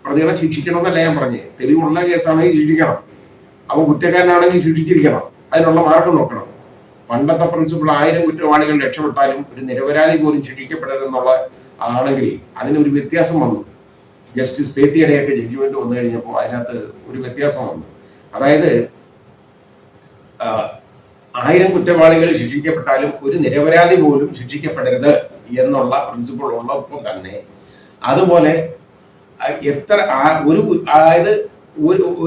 പ്രതികളെ ശിക്ഷിക്കണമെന്നല്ല ഞാൻ പറഞ്ഞേ, തെളിവുള്ള കേസാണെങ്കിൽ ശിക്ഷിക്കണം, അവൻ കുറ്റക്കാരനാണെങ്കിൽ ശിക്ഷിച്ചിരിക്കണം, അതിനുള്ള മാർഗം നോക്കണം. പണ്ടത്തെ പ്രിൻസിപ്പിൾ 1000 കുറ്റവാളികൾ രക്ഷപ്പെട്ടാലും ഒരു നിരപരാധി പോലും ശിക്ഷിക്കപ്പെടരുതെന്നുള്ള ആണെങ്കിൽ അതിനൊരു വ്യത്യാസം വന്നു. ജസ്റ്റിസ് സേത്തിയുടെയൊക്കെ ജഡ്ജ്മെന്റ് വന്നു കഴിഞ്ഞപ്പോൾ അതിനകത്ത് ഒരു വ്യത്യാസം വന്നു. അതായത് 1000 കുറ്റവാളികൾ ശിക്ഷിക്കപ്പെട്ടാലും ഒരു നിരപരാധി പോലും ശിക്ഷിക്കപ്പെടരുത് എന്നുള്ള പ്രിൻസിപ്പിൾ ഉള്ളപ്പോൾ തന്നെ അതുപോലെ അതായത്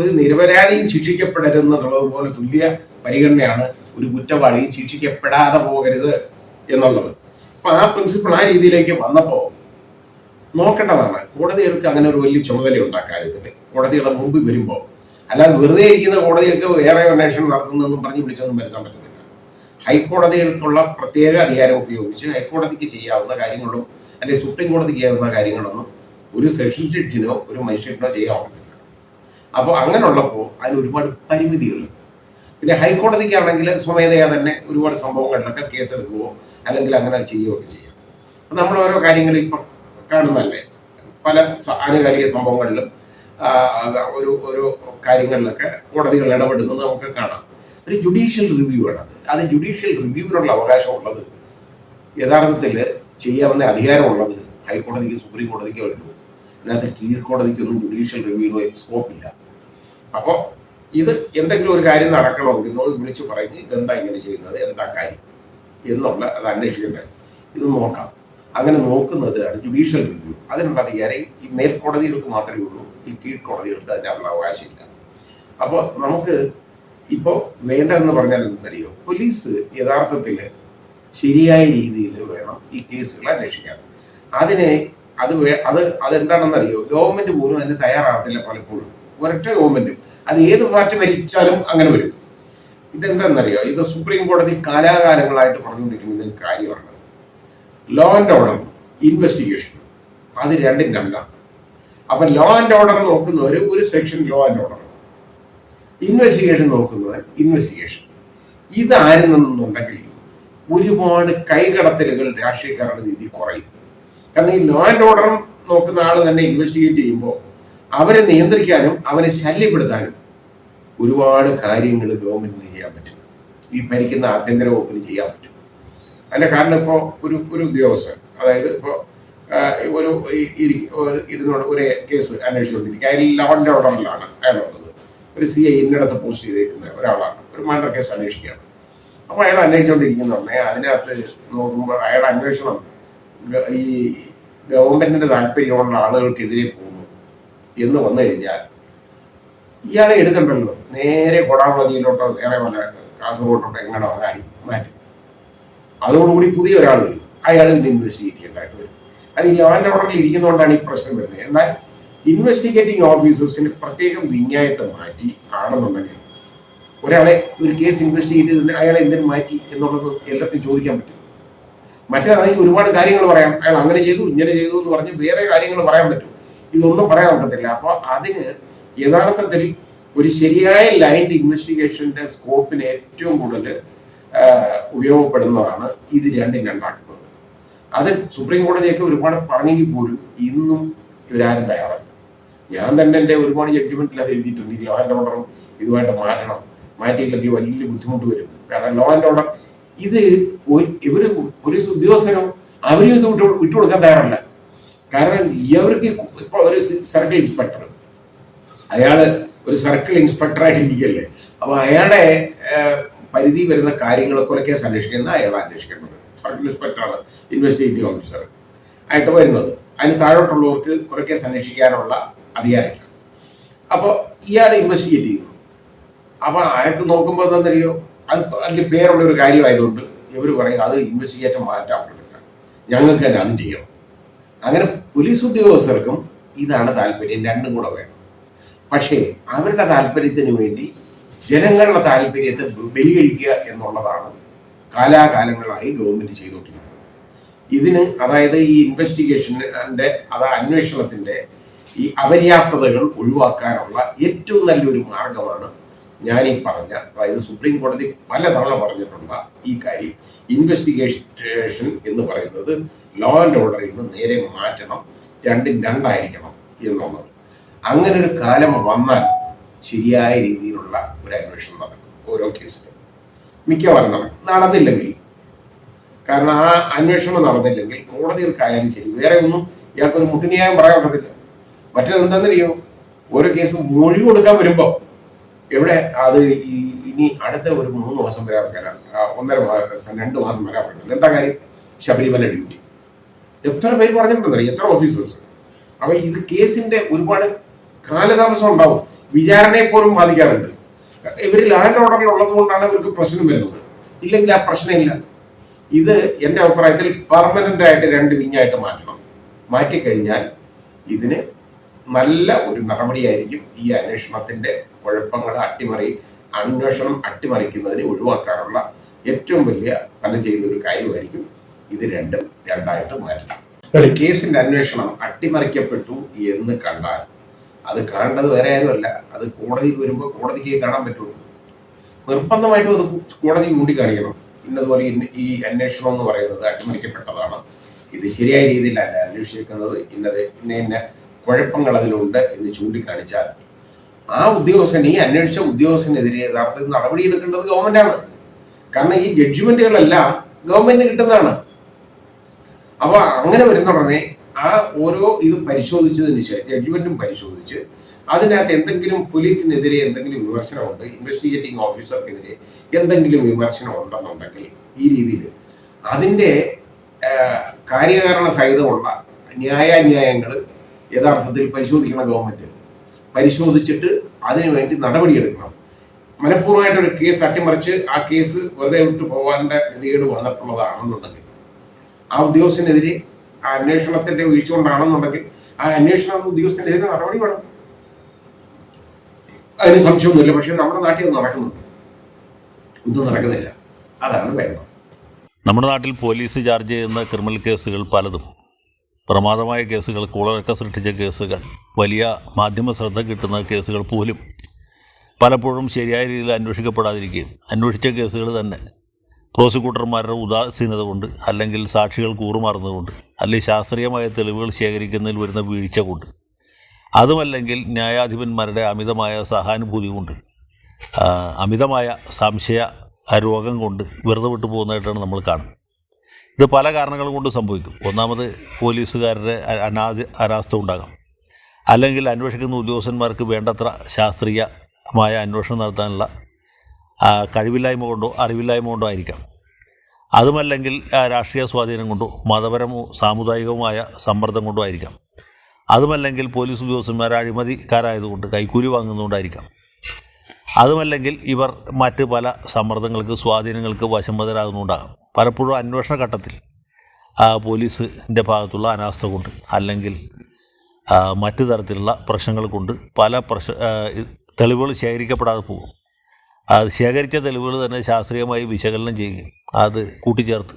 ഒരു നിരപരാധിയും ശിക്ഷിക്കപ്പെടരുതെന്നുള്ളത് പോലെ തുല്യ പരിഗണനയാണ് ഒരു കുറ്റവാളിയും ശിക്ഷിക്കപ്പെടാതെ പോകരുത് എന്നുള്ളത്. അപ്പൊ ആ പ്രിൻസിപ്പിൾ ആ രീതിയിലേക്ക് വന്നപ്പോൾ നോക്കേണ്ടതാണ്. കോടതികൾക്ക് അങ്ങനെ ഒരു വലിയ ചുമതലയുണ്ട് ആ കാര്യത്തിൽ. കോടതികളുടെ മുമ്പ് വരുമ്പോൾ അല്ലാതെ വെറുതെ ഇരിക്കുന്ന കോടതികൾക്ക് വേറെ അന്വേഷണം നടത്തുന്നതെന്നും പറഞ്ഞ് വിളിച്ചൊന്നും വരുത്താൻ പറ്റത്തില്ല. ഹൈക്കോടതികൾക്കുള്ള പ്രത്യേക അധികാരം ഉപയോഗിച്ച് ഹൈക്കോടതിക്ക് ചെയ്യാവുന്ന കാര്യങ്ങളും അല്ലെങ്കിൽ സുപ്രീം കോടതിക്ക് ചെയ്യാവുന്ന കാര്യങ്ങളൊന്നും ഒരു സെഷൻ ജഡ്ജിനോ ഒരു മജിസ്ട്രേറ്റിനോ ചെയ്യാൻ പറ്റത്തില്ല. അപ്പോൾ അങ്ങനെയുള്ളപ്പോൾ അതിന് ഒരുപാട് പരിമിതികളുണ്ട്. പിന്നെ ഹൈക്കോടതിക്കാണെങ്കിൽ സ്വമേധയാ തന്നെ ഒരുപാട് സംഭവങ്ങളിലൊക്കെ കേസെടുക്കുകയോ അല്ലെങ്കിൽ അങ്ങനെ ചെയ്യുകയൊക്കെ ചെയ്യാം. അപ്പം നമ്മൾ ഓരോ കാര്യങ്ങൾ ഇപ്പം കാണുന്നതല്ലേ, പല ആനുകാലിക സംഭവങ്ങളിലും ഒരു കാര്യങ്ങളിലൊക്കെ കോടതികൾ ഇടപെടുന്നത് നമുക്ക് കാണാം. ഒരു ജുഡീഷ്യൽ റിവ്യൂ ആണ് അത് ജുഡീഷ്യൽ റിവ്യൂവിനുള്ള അവകാശമുള്ളത് യഥാർത്ഥത്തിൽ ചെയ്യാവുന്ന അധികാരമുള്ളത് ഹൈക്കോടതിക്ക് സുപ്രീം കോടതിക്കേ ഉള്ളൂ. അതിനകത്ത് കീഴ്ക്കോടതിക്കൊന്നും ജുഡീഷ്യൽ റിവ്യൂവിന് സ്കോപ്പില്ല. അപ്പോൾ ഇത് എന്തെങ്കിലും ഒരു കാര്യം നടക്കണമെങ്കിൽ വിളിച്ചു പറഞ്ഞ് ഇതെന്താ ഇങ്ങനെ ചെയ്യുന്നത്, എന്താ കാര്യം എന്നുള്ള അത് അന്വേഷിക്കേണ്ടത്, ഇത് നോക്കാം. അങ്ങനെ നോക്കുന്നതാണ് ജുഡീഷ്യൽ റിവ്യൂ. അതിനുള്ള അധികാരം ഈ മേൽക്കോടതികൾക്ക് മാത്രമേ ഉള്ളൂ, ഈ കീഴ്ക്കോടതികൾക്ക് അതിനുള്ള അവകാശമില്ല. അപ്പോൾ നമുക്ക് ഇപ്പോൾ വേണ്ടതെന്ന് പറഞ്ഞാൽ എന്തറിയോ, പോലീസ് യഥാർത്ഥത്തിൽ ശരിയായ രീതിയിൽ വേണം ഈ കേസുകൾ അന്വേഷിക്കാൻ. അതെന്താണെന്നറിയോ, ഗവൺമെന്റ് പോലും അതിന് തയ്യാറാകത്തില്ല പലപ്പോഴും. ഒരൊറ്റ ഗവൺമെന്റും, അത് ഏത് പാർട്ടി ഭരിച്ചാലും അങ്ങനെ വരും. ഇതെന്താണെന്നറിയോ, ഇത് സുപ്രീം കോടതി കാലാകാലങ്ങളായിട്ട് പറഞ്ഞുകൊണ്ടിരിക്കുന്ന ഒരു കാര്യമാണ്. ലോ ആൻഡ് ഓർഡർ, ഇൻവെസ്റ്റിഗേഷൻ, അത് രണ്ടും രണ്ടാണ്. അപ്പൊ ലോ ആൻഡ് ഓർഡർ നോക്കുന്നവർ ഒരു section law and order, investigation നോക്കുന്നവർ ഇൻവെസ്റ്റിഗേഷൻ. ഇതായിരുന്നെന്നുണ്ടെങ്കിൽ ഒരുപാട് കൈകടത്തലുകൾ രാഷ്ട്രീയക്കാരുടെ രീതി കുറയും. കാരണം ഈ ലോ ആൻഡ് ഓർഡർ നോക്കുന്ന ആൾ തന്നെ ഇൻവെസ്റ്റിഗേറ്റ് ചെയ്യുമ്പോൾ അവരെ നിയന്ത്രിക്കാനും അവരെ ശല്യപ്പെടുത്താനും ഒരുപാട് കാര്യങ്ങൾ ഗവൺമെന്റിന് ചെയ്യാൻ പറ്റും, ഈ ഭരിക്കുന്ന ആഭ്യന്തര വകുപ്പിന് ചെയ്യാൻ പറ്റും. അതിന്റെ കാരണം ഇപ്പോൾ ഒരു ഉദ്യോഗസ്ഥൻ, അതായത് ഇപ്പോൾ ഇരുന്നോട് ഒരു കേസ് അന്വേഷിച്ചുകൊണ്ടിരിക്കുക, അയാൾ ലോ ആൻഡ് ഓർഡറിലാണ് അയാളുള്ളത്. ഒരു CI ഇന്നിടത്ത് പോസ്റ്റ് ചെയ്തേക്കുന്ന ഒരാളാണ്, ഒരു മർഡർ കേസ് അന്വേഷിക്കുകയാണ്. അപ്പോൾ അയാൾ അന്വേഷിച്ചുകൊണ്ടിരിക്കുന്നുണ്ടേ അതിനകത്ത് നോക്കുമ്പോൾ അയാളുടെ അന്വേഷണം ഈ ഗവൺമെന്റിന്റെ താല്പര്യമുള്ള ആളുകൾക്കെതിരെ പോകുന്നു എന്ന് വന്നു കഴിഞ്ഞാൽ ഇയാളെ എടുക്കണ്ടല്ലോ, നേരെ കൊടാമതിയിലോട്ടോ വേറെ വല്ല കാസർഗോട്ടോട്ടോ എങ്ങനെയോ അടി മാറ്റും. അതോടുകൂടി പുതിയ ഒരാൾ വരും, അയാൾ പിന്നെ ഇൻവെസ്റ്റിഗേറ്റ് ചെയ്യേണ്ടതായിട്ട് വരും. അത് ഈ ലോ ആൻഡ് ഓർഡറിൽ ഇരിക്കുന്നതുകൊണ്ടാണ് ഈ പ്രശ്നം വരുന്നത്. എന്നാൽ ഇൻവെസ്റ്റിഗേറ്റിംഗ് ഓഫീസേഴ്സിന് പ്രത്യേകം വിങ്ങായിട്ട് മാറ്റി ആണെന്നുണ്ടെങ്കിൽ ഒരാളെ ഒരു കേസ് ഇൻവെസ്റ്റിഗേറ്റ് ചെയ്തിട്ട് അയാളെ എന്തിനും മാറ്റി എന്നുള്ളത് എല്ലാവർക്കും ചോദിക്കാൻ പറ്റും. മറ്റേതായി ഒരുപാട് കാര്യങ്ങൾ പറയാം, അയാൾ അങ്ങനെ ചെയ്തു ഇങ്ങനെ ചെയ്തു എന്ന് പറഞ്ഞ് വേറെ കാര്യങ്ങൾ പറയാൻ പറ്റും. ഇതൊന്നും പറയാൻ പറ്റത്തില്ല. അപ്പോൾ അതിന് യഥാർത്ഥത്തിൽ ഒരു ശരിയായ ലൈൻഡ് ഇൻവെസ്റ്റിഗേഷന്റെ സ്കോപ്പിന് ഏറ്റവും കൂടുതൽ ഉപയോഗപ്പെടുന്നതാണ് ഇത് രണ്ടും രണ്ടാക്കുന്നത്. അത് സുപ്രീം കോടതിയൊക്കെ ഒരുപാട് പറഞ്ഞെങ്കിൽ പോലും ഇന്നും ഇവരാരും തയ്യാറല്ല. ഞാൻ തന്നെ എൻ്റെ ഒരുപാട് ജഡ്ജ്മെന്റിൽ അത് എഴുതിയിട്ടുണ്ട്. ഈ ലോ ആൻഡ് ഓർഡറും ഇതുമായിട്ട് മാറ്റണം, മാറ്റിയില്ലെങ്കിൽ വലിയ ബുദ്ധിമുട്ട് വരും. കാരണം ലോ ആൻഡ് ഓർഡർ ഇത് ഇവര് പോലീസ് ഉദ്യോഗസ്ഥനോ അവരും ഇത് വിട്ടുകൊടുക്കാൻ തയ്യാറല്ല. കാരണം ഇവർക്ക് ഇപ്പൊ ഒരു സർക്കിൾ ഇൻസ്പെക്ടർ, അയാള് ഒരു സർക്കിൾ ഇൻസ്പെക്ടറായിട്ട് ഇരിക്കല്ലേ. അപ്പൊ അയാളുടെ പരിധി വരുന്ന കാര്യങ്ങൾ കൊലക്കേസ് അന്വേഷിക്കുന്ന അയാൾ അന്വേഷിക്കേണ്ടത്. സർക്കിൾ ഇൻസ്പെക്ടറാണ് ഇൻവെസ്റ്റിഗേറ്റീവ് ഓഫീസർ ആയിട്ട് വരുന്നത്. അതിന് താഴോട്ടുള്ളവർക്ക് കൊലക്കേസ് അന്വേഷിക്കാനുള്ള അധികാരമില്ല. അപ്പോൾ ഇയാൾ ഇൻവെസ്റ്റിഗേറ്റ് ചെയ്യുന്നു. അപ്പൊ അയാൾക്ക് നോക്കുമ്പോൾ എന്താണെന്നറിയോ, അത് അതിൽ പേരുള്ള ഒരു കാര്യമായതുകൊണ്ട് ഇവർ പറയും അത് ഇൻവെസ്റ്റിഗേറ്റ് മാറ്റാൻ പറ്റില്ല, ഞങ്ങൾക്ക് തന്നെ അത് ചെയ്യണം. അങ്ങനെ പോലീസ് ഉദ്യോഗസ്ഥർക്കും ഇതാണ് താല്പര്യം, രണ്ടും കൂടെ വേണം. പക്ഷേ അവരുടെ താല്പര്യത്തിന് വേണ്ടി ജനങ്ങളുടെ താല്പര്യത്തെ ബലികഴിക്കുക എന്നുള്ളതാണ് കാലാകാലങ്ങളായി ഗവൺമെന്റ് ചെയ്തുകൊണ്ടിരിക്കുന്നത്. ഇതിന് അതായത് ഈ ഇൻവെസ്റ്റിഗേഷൻ്റെ അന്വേഷണത്തിന്റെ ഈ അപര്യാപ്തതകൾ ഒഴിവാക്കാനുള്ള ഏറ്റവും നല്ലൊരു മാർഗമാണ് ഞാൻ ഈ പറഞ്ഞ, അതായത് സുപ്രീം കോടതി പലതവണ പറഞ്ഞിട്ടുള്ള ഈ കാര്യം. ഇൻവെസ്റ്റിഗേഷൻ എന്ന് പറയുന്നത് ലോ ആൻഡ് ഓർഡറിൽ നിന്ന് നേരെ മാറ്റണം, രണ്ടും രണ്ടായിരിക്കണം എന്നുള്ളത്. അങ്ങനെ ഒരു കാലം വന്നാൽ ശരിയായ രീതിയിലുള്ള ഒരു അന്വേഷണം നടക്കും ഓരോ കേസിലും. മിക്കവാറും നടന്നില്ലെങ്കിൽ, കാരണം ആ അന്വേഷണം നടന്നില്ലെങ്കിൽ കോടതികൾക്കായാലും ശരി വേറെ ഒന്നും ഇയാൾക്കൊരു മുട്ടുന്യായം പറയാൻ പറ്റത്തില്ല. മറ്റേതെന്താണെന്നറിയോ, ഓരോ കേസ് മൊഴി കൊടുക്കാൻ വരുമ്പോൾ എവിടെ അത് ഇനി അടുത്ത ഒരു 3 മാസം വരാൻ വരാം, 1.5 മാസം 2 മാസം വരാൻ പറ്റില്ല. എന്താ കാര്യം? ശബരിമല ഡ്യൂട്ടി. എത്ര പേര് പറഞ്ഞിട്ടുണ്ടെന്നറിയോ, എത്ര ഓഫീസേഴ്സ്. അപ്പൊ ഇത് കേസിന്റെ ഒരുപാട് കാലതാമസം ഉണ്ടാവും, വിചാരണയെ പോലും ബാധിക്കാറുണ്ട്. ഇവർ ലാൻഡ് ഓർഡറിൽ ഉള്ളത് കൊണ്ടാണ് ഇവർക്ക് പ്രശ്നം വരുന്നത്, ഇല്ലെങ്കിൽ ആ പ്രശ്നമില്ല. ഇത് എൻ്റെ അഭിപ്രായത്തിൽ പെർമനന്റ് ആയിട്ട് 2 വിങ്ങായിട്ട് മാറ്റണം. മാറ്റിക്കഴിഞ്ഞാൽ ഇതിന് നല്ല ഒരു നടപടിയായിരിക്കും. ഈ അന്വേഷണത്തിന്റെ കുഴപ്പങ്ങൾ അന്വേഷണം അട്ടിമറിക്കുന്നതിന് ഒഴിവാക്കാനുള്ള ഏറ്റവും വലിയ ഫലം ചെയ്യുന്ന ഒരു കാര്യമായിരിക്കും ഇത് രണ്ടും രണ്ടായിട്ട് മാറ്റണം. കേസിന്റെ അന്വേഷണം അട്ടിമറിക്കപ്പെട്ടു എന്ന് കണ്ടാൽ അത് കാണേണ്ടത് വേറെ ആരുമല്ല, അത് കോടതിയിൽ വരുമ്പോൾ കോടതിക്ക് കാണാൻ പറ്റുള്ളൂ. നിർബന്ധമായിട്ടും അത് കോടതി ചൂണ്ടിക്കാണിക്കണം. ഇന്നതുപോലെ ഈ അന്വേഷണം എന്ന് പറയുന്നത് അട്ടിമറിക്കപ്പെട്ടതാണ്, ഇത് ശരിയായ രീതിയിലല്ല അന്വേഷിക്കുന്നത്, ഇന്ന കുഴപ്പങ്ങൾ അതിലുണ്ട് എന്ന് ചൂണ്ടിക്കാണിച്ചാൽ ആ ഉദ്യോഗസ്ഥൻ, ഈ അന്വേഷിച്ച ഉദ്യോഗസ്ഥനെതിരെ യഥാർത്ഥത്തിൽ നടപടിയെടുക്കേണ്ടത് ഗവൺമെന്റാണ്. കാരണം ഈ ജഡ്ജ്മെന്റുകളെല്ലാം ഗവൺമെന്റിന് കിട്ടുന്നതാണ്. അപ്പൊ അങ്ങനെ വരുന്ന ഉടനെ ആ ഓരോ ഇത് പരിശോധിച്ചതിന് ശേഷം ജഡ്ജ്മെന്റും പരിശോധിച്ച് അതിനകത്ത് എന്തെങ്കിലും പോലീസിനെതിരെ എന്തെങ്കിലും വിമർശനമുണ്ട്, ഇൻവെസ്റ്റിഗേറ്റിംഗ് ഓഫീസർക്കെതിരെ എന്തെങ്കിലും വിമർശനം ഉണ്ടെന്നുണ്ടെങ്കിൽ ഈ രീതിയിൽ അതിൻ്റെ കാര്യകാരണ സഹിതമുള്ള ന്യായാന്യായങ്ങൾ യഥാർത്ഥത്തിൽ പരിശോധിക്കണം. ഗവൺമെന്റ് പരിശോധിച്ചിട്ട് അതിനുവേണ്ടി നടപടിയെടുക്കണം. മനഃപൂർവ്വമായിട്ടൊരു കേസ് അട്ടിമറിച്ച് ആ കേസ് വെറുതെ വിട്ടു പോകാൻ്റെ ഗതികേട് വന്നിട്ടുള്ളതാണെന്നുണ്ടെങ്കിൽ ആ ഉദ്യോഗസ്ഥനെതിരെ, ആ അന്വേഷണത്തിന്റെ വീഴ്ച കൊണ്ടാണെന്നുണ്ടെങ്കിൽ ആ അന്വേഷണ ഉദ്യോഗസ്ഥനെതിരെ നടപടി വേണം. അതിന് സംശയമൊന്നുമില്ല. പക്ഷെ നമ്മുടെ നാട്ടിൽ അത് നടക്കുന്നുണ്ട്. ഇതൊന്നും നടക്കുന്നില്ല. അതാണ് വേണ്ടത്. നമ്മുടെ നാട്ടിൽ പോലീസ് ചാർജ് ചെയ്യുന്ന ക്രിമിനൽ കേസുകൾ പലതും പ്രമാദമായ കേസുകൾ, കൂളറൊക്കെ സൃഷ്ടിച്ച കേസുകൾ, വലിയ മാധ്യമ ശ്രദ്ധ കിട്ടുന്ന കേസുകൾ പോലും പലപ്പോഴും ശരിയായ രീതിയിൽ അന്വേഷിക്കപ്പെടാതിരിക്കുകയും അന്വേഷിച്ച കേസുകൾ തന്നെ പ്രോസിക്യൂട്ടർമാരുടെ ഉദാസീനത കൊണ്ട്, അല്ലെങ്കിൽ സാക്ഷികൾ കൂറുമാറുന്നതുകൊണ്ട്, അല്ലെങ്കിൽ ശാസ്ത്രീയമായ തെളിവുകൾ ശേഖരിക്കുന്നതിൽ വരുന്ന വീഴ്ച കൊണ്ട്, അതുമല്ലെങ്കിൽ ന്യായാധിപന്മാരുടെ അമിതമായ സഹാനുഭൂതി കൊണ്ട്, അമിതമായ സംശയ രോഗം കൊണ്ട് വെറുതെ വിട്ടു പോകുന്നതായിട്ടാണ് നമ്മൾ കാണുന്നത്. ഇത് പല കാരണങ്ങൾ കൊണ്ട് സംഭവിക്കും. ഒന്നാമത് പോലീസുകാരുടെ അനാസ്ഥ ഉണ്ടാകാം, അല്ലെങ്കിൽ അന്വേഷിക്കുന്ന ഉദ്യോഗസ്ഥന്മാർക്ക് വേണ്ടത്ര ശാസ്ത്രീയമായ അന്വേഷണം നടത്താനുള്ള കഴിവില്ലായ്മ കൊണ്ടോ അറിവില്ലായ്മ കൊണ്ടോ ആയിരിക്കാം. അതുമല്ലെങ്കിൽ രാഷ്ട്രീയ സ്വാധീനം കൊണ്ടോ മതപരമോ സാമുദായികവുമായ സമ്മർദ്ദം കൊണ്ടോ ആയിരിക്കാം. അതുമല്ലെങ്കിൽ പോലീസ് ഉദ്യോഗസ്ഥന്മാർ അഴിമതിക്കാരായതുകൊണ്ട് കൈക്കൂലി വാങ്ങുന്നതുകൊണ്ടായിരിക്കാം. അതുമല്ലെങ്കിൽ ഇവർ മറ്റ് പല സമ്മർദ്ദങ്ങൾക്ക്, സ്വാധീനങ്ങൾക്ക് വശംവദരാകുന്നുണ്ടാകാം. പലപ്പോഴും അന്വേഷണ ഘട്ടത്തിൽ പോലീസിൻ്റെ ഭാഗത്തുള്ള അനാസ്ഥ കൊണ്ട്, അല്ലെങ്കിൽ മറ്റു തരത്തിലുള്ള പ്രശ്നങ്ങൾ കൊണ്ട് പല തെളിവുകൾ ശേഖരിക്കപ്പെടാതെ പോകും. അത് ശേഖരിച്ച തെളിവുകൾ തന്നെ ശാസ്ത്രീയമായി വിശകലനം ചെയ്യുകയും അത് കൂട്ടിച്ചേർത്ത്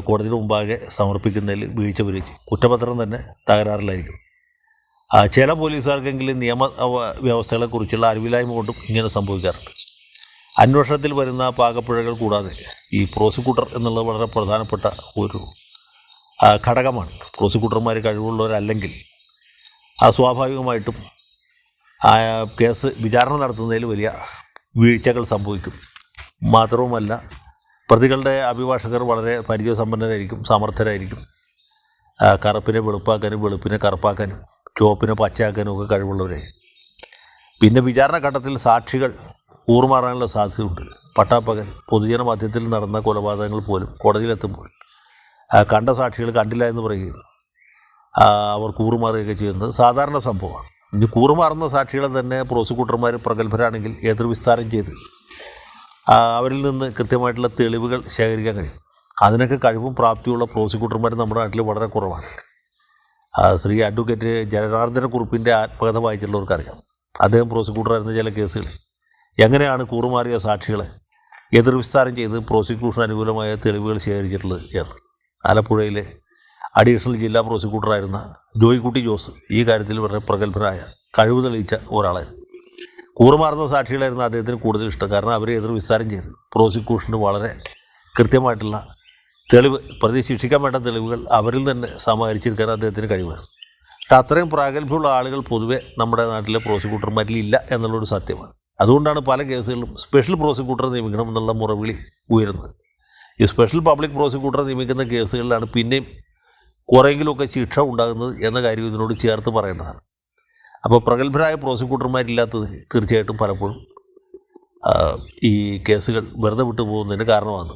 കോടതിയുടെ മുമ്പാകെ സമർപ്പിക്കുന്നതിൽ വീഴ്ച വരിച്ച് കുറ്റപത്രം തന്നെ തകരാറിലായിരിക്കും. ചില പോലീസുകാർക്കെങ്കിലും നിയമ വ്യവസ്ഥകളെക്കുറിച്ചുള്ള അറിവില്ലായ്മ കൊണ്ടും ഇങ്ങനെ സംഭവിക്കാറുണ്ട്. അന്വേഷണത്തിൽ വരുന്ന പാകപ്പിഴകൾ കൂടാതെ ഈ പ്രോസിക്യൂട്ടർ എന്നുള്ളത് വളരെ പ്രധാനപ്പെട്ട ഒരു ഘടകമാണ്. പ്രോസിക്യൂട്ടർമാർ കഴിവുള്ളവരല്ലെങ്കിൽ സ്വാഭാവികമായിട്ടും കേസ് വിചാരണ നടത്തുന്നതിൽ വലിയ വീഴ്ചകൾ സംഭവിക്കും. മാത്രവുമല്ല, പ്രതികളുടെ അഭിഭാഷകർ വളരെ പരിചയസമ്പന്നരായിരിക്കും, സമർത്ഥരായിരിക്കും. കറുപ്പിനെ വെളുപ്പാക്കാനും വെളുപ്പിനെ കറുപ്പാക്കാനും ചുവപ്പിനെ പച്ചയാക്കാനും ഒക്കെ കഴിവുള്ളവരെ. പിന്നെ വിചാരണ ഘട്ടത്തിൽ സാക്ഷികൾ കൂറുമാറാനുള്ള സാധ്യതയുണ്ട്. പട്ടാപ്പകൽ പൊതുജന മധ്യത്തിൽ നടന്ന കൊലപാതകങ്ങൾ പോലും കോടതിയിലെത്തുമ്പോൾ കണ്ട സാക്ഷികൾ കണ്ടില്ല എന്ന് പറയുകയും അവർ കൂറുമാറുകയൊക്കെ ചെയ്യുന്നത് സാധാരണ സംഭവമാണ്. ഇനി കൂറുമാറുന്ന സാക്ഷികളെ തന്നെ പ്രോസിക്യൂട്ടർമാർ പ്രഗത്ഭരാണെങ്കിൽ എതിർവിസ്താരം ചെയ്ത് അവരിൽ നിന്ന് കൃത്യമായിട്ടുള്ള തെളിവുകൾ ശേഖരിക്കാൻ കഴിയും. അതിനൊക്കെ കഴിവും പ്രാപ്തിയുള്ള പ്രോസിക്യൂട്ടർമാർ നമ്മുടെ നാട്ടിൽ വളരെ കുറവാണ്. ശ്രീ അഡ്വക്കേറ്റ് ജനാർദ്ദനക്കുറുപ്പിൻ്റെ ആത്മകഥ വായിച്ചിട്ടുള്ളവർക്കറിയാം. അദ്ദേഹം പ്രോസിക്യൂട്ടറായിരുന്ന ചില കേസുകൾ എങ്ങനെയാണ് കൂറുമാറിയ സാക്ഷികളെ എതിർവിസ്താരം ചെയ്ത് പ്രോസിക്യൂഷന് അനുകൂലമായ തെളിവുകൾ ശേഖരിച്ചിട്ടുള്ളത് എന്ന്. ആലപ്പുഴയിലെ അഡീഷണൽ ജില്ലാ പ്രോസിക്യൂട്ടറായിരുന്ന ജോയിക്കുട്ടി ജോസ് ഈ കാര്യത്തിൽ വളരെ പ്രഗത്ഭനായ കഴിവ് തെളിയിച്ച ഒരാളായിരുന്നു. കൂറുമാറുന്ന സാക്ഷികളായിരുന്നു അദ്ദേഹത്തിന് കൂടുതൽ ഇഷ്ടം. കാരണം അവരെ എതിർവിസ്താരം ചെയ്ത് പ്രോസിക്യൂഷന് വളരെ കൃത്യമായിട്ടുള്ള തെളിവ്, പ്രതി ശിക്ഷിക്കാൻ വേണ്ട തെളിവുകൾ അവരിൽ തന്നെ സമാഹരിച്ചെടുക്കാൻ അദ്ദേഹത്തിന് കഴിവായിരുന്നു. പക്ഷേ അത്രയും പ്രാഗൽഭ്യമുള്ള ആളുകൾ പൊതുവെ നമ്മുടെ നാട്ടിലെ പ്രോസിക്യൂട്ടർമാരിൽ ഇല്ല എന്നുള്ളൊരു സത്യമാണ്. അതുകൊണ്ടാണ് പല കേസുകളിലും സ്പെഷ്യൽ പ്രോസിക്യൂട്ടറെ നിയമിക്കണം എന്നുള്ള മുറവിളി ഉയരുന്നത്. ഈ സ്പെഷ്യൽ പബ്ലിക് പ്രോസിക്യൂട്ടറെ നിയമിക്കുന്ന കേസുകളിലാണ് പിന്നെയും കുറെയെങ്കിലുമൊക്കെ ശിക്ഷ ഉണ്ടാകുന്നത് എന്ന കാര്യം ഇതിനോട് ചേർത്ത് പറയേണ്ടതാണ്. അപ്പോൾ പ്രഗത്ഭരായ പ്രോസിക്യൂട്ടർമാരില്ലാത്തത് തീർച്ചയായിട്ടും പലപ്പോഴും ഈ കേസുകൾ വെറുതെ വിട്ടു പോകുന്നതിന് കാരണമാണ്.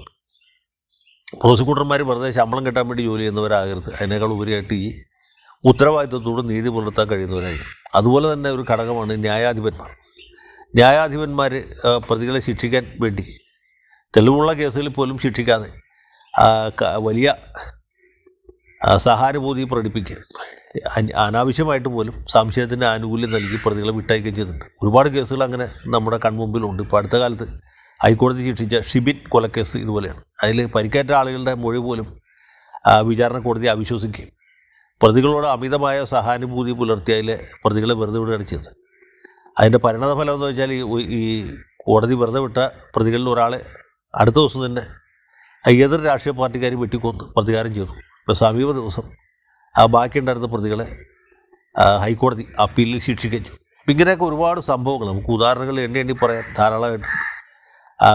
പ്രോസിക്യൂട്ടർമാർ വെറുതെ ശമ്പളം കിട്ടാൻ വേണ്ടി ജോലി ചെയ്യുന്നവരാകരുത്. അതിനേക്കാൾ ഉപരിയായിട്ട് ഈ ഉത്തരവാദിത്വത്തോട് നീതി പുലർത്താൻ കഴിയുന്നവരായിരിക്കും. അതുപോലെ തന്നെ ഒരു ഘടകമാണ് ന്യായാധിപന്മാർ. ന്യായാധിപന്മാർ പ്രതികളെ ശിക്ഷിക്കാൻ വേണ്ടി തെളിവുള്ള കേസുകളിൽ പോലും ശിക്ഷിക്കാതെ വലിയ സഹാനുഭൂതി പ്രകടിപ്പിക്കുക, അനാവശ്യമായിട്ട് പോലും സംശയത്തിന് ആനുകൂല്യം നൽകി പ്രതികളെ വിട്ടയക്കുകയും ചെയ്തിട്ടുണ്ട്. ഒരുപാട് കേസുകൾ അങ്ങനെ നമ്മുടെ കൺമുമ്പിലുണ്ട്. ഇപ്പോൾ അടുത്ത കാലത്ത് ഹൈക്കോടതി ശിക്ഷിച്ച ഷിബിൻ കൊലക്കേസ് ഇതുപോലെയാണ്. അതിൽ പരിക്കേറ്റ ആളുകളുടെ മൊഴി പോലും വിചാരണ കോടതി അവിശ്വസിക്കുകയും പ്രതികളോട് അമിതമായ സഹാനുഭൂതി പുലർത്തിയതിലെ പ്രതികളെ വെറുതെ വിടുകയാണ് ചെയ്തത്. അതിൻ്റെ പരിണതഫലം എന്ന് വെച്ചാൽ ഈ കോടതി വെറുതെ വിട്ട പ്രതികളിൽ ഒരാളെ അടുത്ത ദിവസം തന്നെ എതിർ രാഷ്ട്രീയ പാർട്ടിക്കാർ വെട്ടിക്കൊന്ന് പ്രതികാരം ചെയ്തു. ഇപ്പോൾ സമീപ ദിവസം ബാക്കിയുണ്ടായിരുന്ന പ്രതികളെ ഹൈക്കോടതി അപ്പീലിൽ ശിക്ഷിക്കുകയും ചെയ്തു. ഇങ്ങനെയൊക്കെ ഒരുപാട് സംഭവങ്ങൾ നമുക്ക് ഉദാഹരണങ്ങൾ എണ്ണി പറയാൻ ധാരാളമായിട്ട്.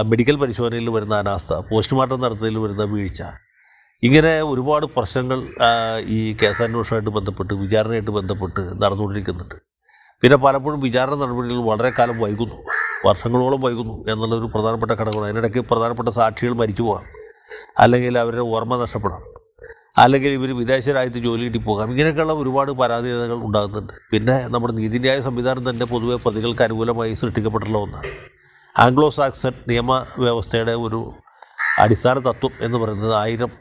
മെഡിക്കൽ പരിശോധനയിൽ വരുന്ന അനാസ്ഥ, പോസ്റ്റ്മോർട്ടം നടത്തുന്നതിൽ വരുന്ന വീഴ്ച, ഇങ്ങനെ ഒരുപാട് പ്രശ്നങ്ങൾ ഈ കേസന്വേഷണമായിട്ട് ബന്ധപ്പെട്ട് വിചാരണയായിട്ട് ബന്ധപ്പെട്ട് നടന്നുകൊണ്ടിരിക്കുന്നുണ്ട്. പിന്നെ പലപ്പോഴും വിചാരണ നടപടികൾ വളരെ കാലം വൈകുന്നു, വർഷങ്ങളോളം വൈകുന്നു എന്നുള്ളൊരു പ്രധാനപ്പെട്ട ഘടകമാണ്. അതിനിടയ്ക്ക് പ്രധാനപ്പെട്ട സാക്ഷികൾ മരിച്ചു പോകാം, അല്ലെങ്കിൽ അവരുടെ ഓർമ്മ നഷ്ടപ്പെടാം, അല്ലെങ്കിൽ ഇവർ വിദേശ രാജ്യത്ത് ജോലി കിട്ടി പോകാം. ഇങ്ങനെയൊക്കെയുള്ള ഒരുപാട് പരാധീനതകൾ ഉണ്ടാകുന്നുണ്ട്. പിന്നെ നമ്മുടെ നീതിന്യായ സംവിധാനം തന്നെ പൊതുവെ പ്രതികൾക്ക് അനുകൂലമായി സൃഷ്ടിക്കപ്പെട്ടുള്ള ഒന്നാണ്. ആംഗ്ലോ സാക്സൺ നിയമവ്യവസ്ഥയുടെ ഒരു അടിസ്ഥാന തത്വം എന്ന് പറയുന്നത് 1000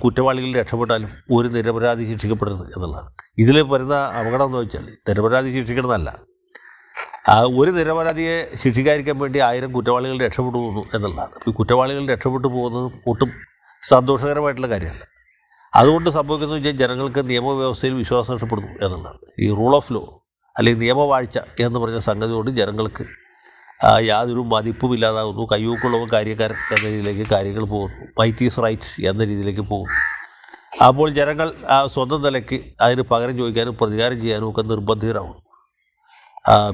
കുറ്റവാളികൾ രക്ഷപ്പെട്ടാലും ഒരു നിരപരാധി ശിക്ഷിക്കപ്പെടരുത് എന്നുള്ളതാണ്. ഇതിൽ വരുന്ന അപകടം എന്ന് വെച്ചാൽ നിരപരാധി ശിക്ഷിക്കണമെന്നല്ല, ഒരു നിരപരാധിയെ ശിക്ഷിക്കാതിരിക്കാൻ വേണ്ടി 1000 കുറ്റവാളികൾ രക്ഷപ്പെട്ടു പോകുന്നു എന്നുള്ളതാണ്. ഈ കുറ്റവാളികൾ രക്ഷപ്പെട്ടു പോകുന്നത് ഒട്ടും സന്തോഷകരമായിട്ടുള്ള കാര്യമല്ല. അതുകൊണ്ട് സംഭവിക്കുന്നത് വെച്ചാൽ ജനങ്ങൾക്ക് നിയമവ്യവസ്ഥയിൽ വിശ്വാസം നഷ്ടപ്പെടുന്നു എന്നുള്ളതാണ്. ഈ റൂൾ ഓഫ് ലോ അല്ലെങ്കിൽ നിയമവാഴ്ച എന്ന് പറഞ്ഞ സംഗതി കൊണ്ട് ജനങ്ങൾക്ക് യാതൊരു മതിപ്പും ഇല്ലാതാകുന്നു. കയ്യൂക്കുള്ളവൻ കാര്യക്കാരൻ എന്ന രീതിയിലേക്ക് കാര്യങ്ങൾ പോകുന്നു. മൈറ്റ് ഈസ് റൈറ്റ് എന്ന രീതിയിലേക്ക് പോകുന്നു. അപ്പോൾ ജനങ്ങൾ സ്വന്തം നിലയ്ക്ക് അതിന് പകരം ചോദിക്കാനും പ്രതികാരം ചെയ്യാനും ഒക്കെ നിർബന്ധിതരാകും.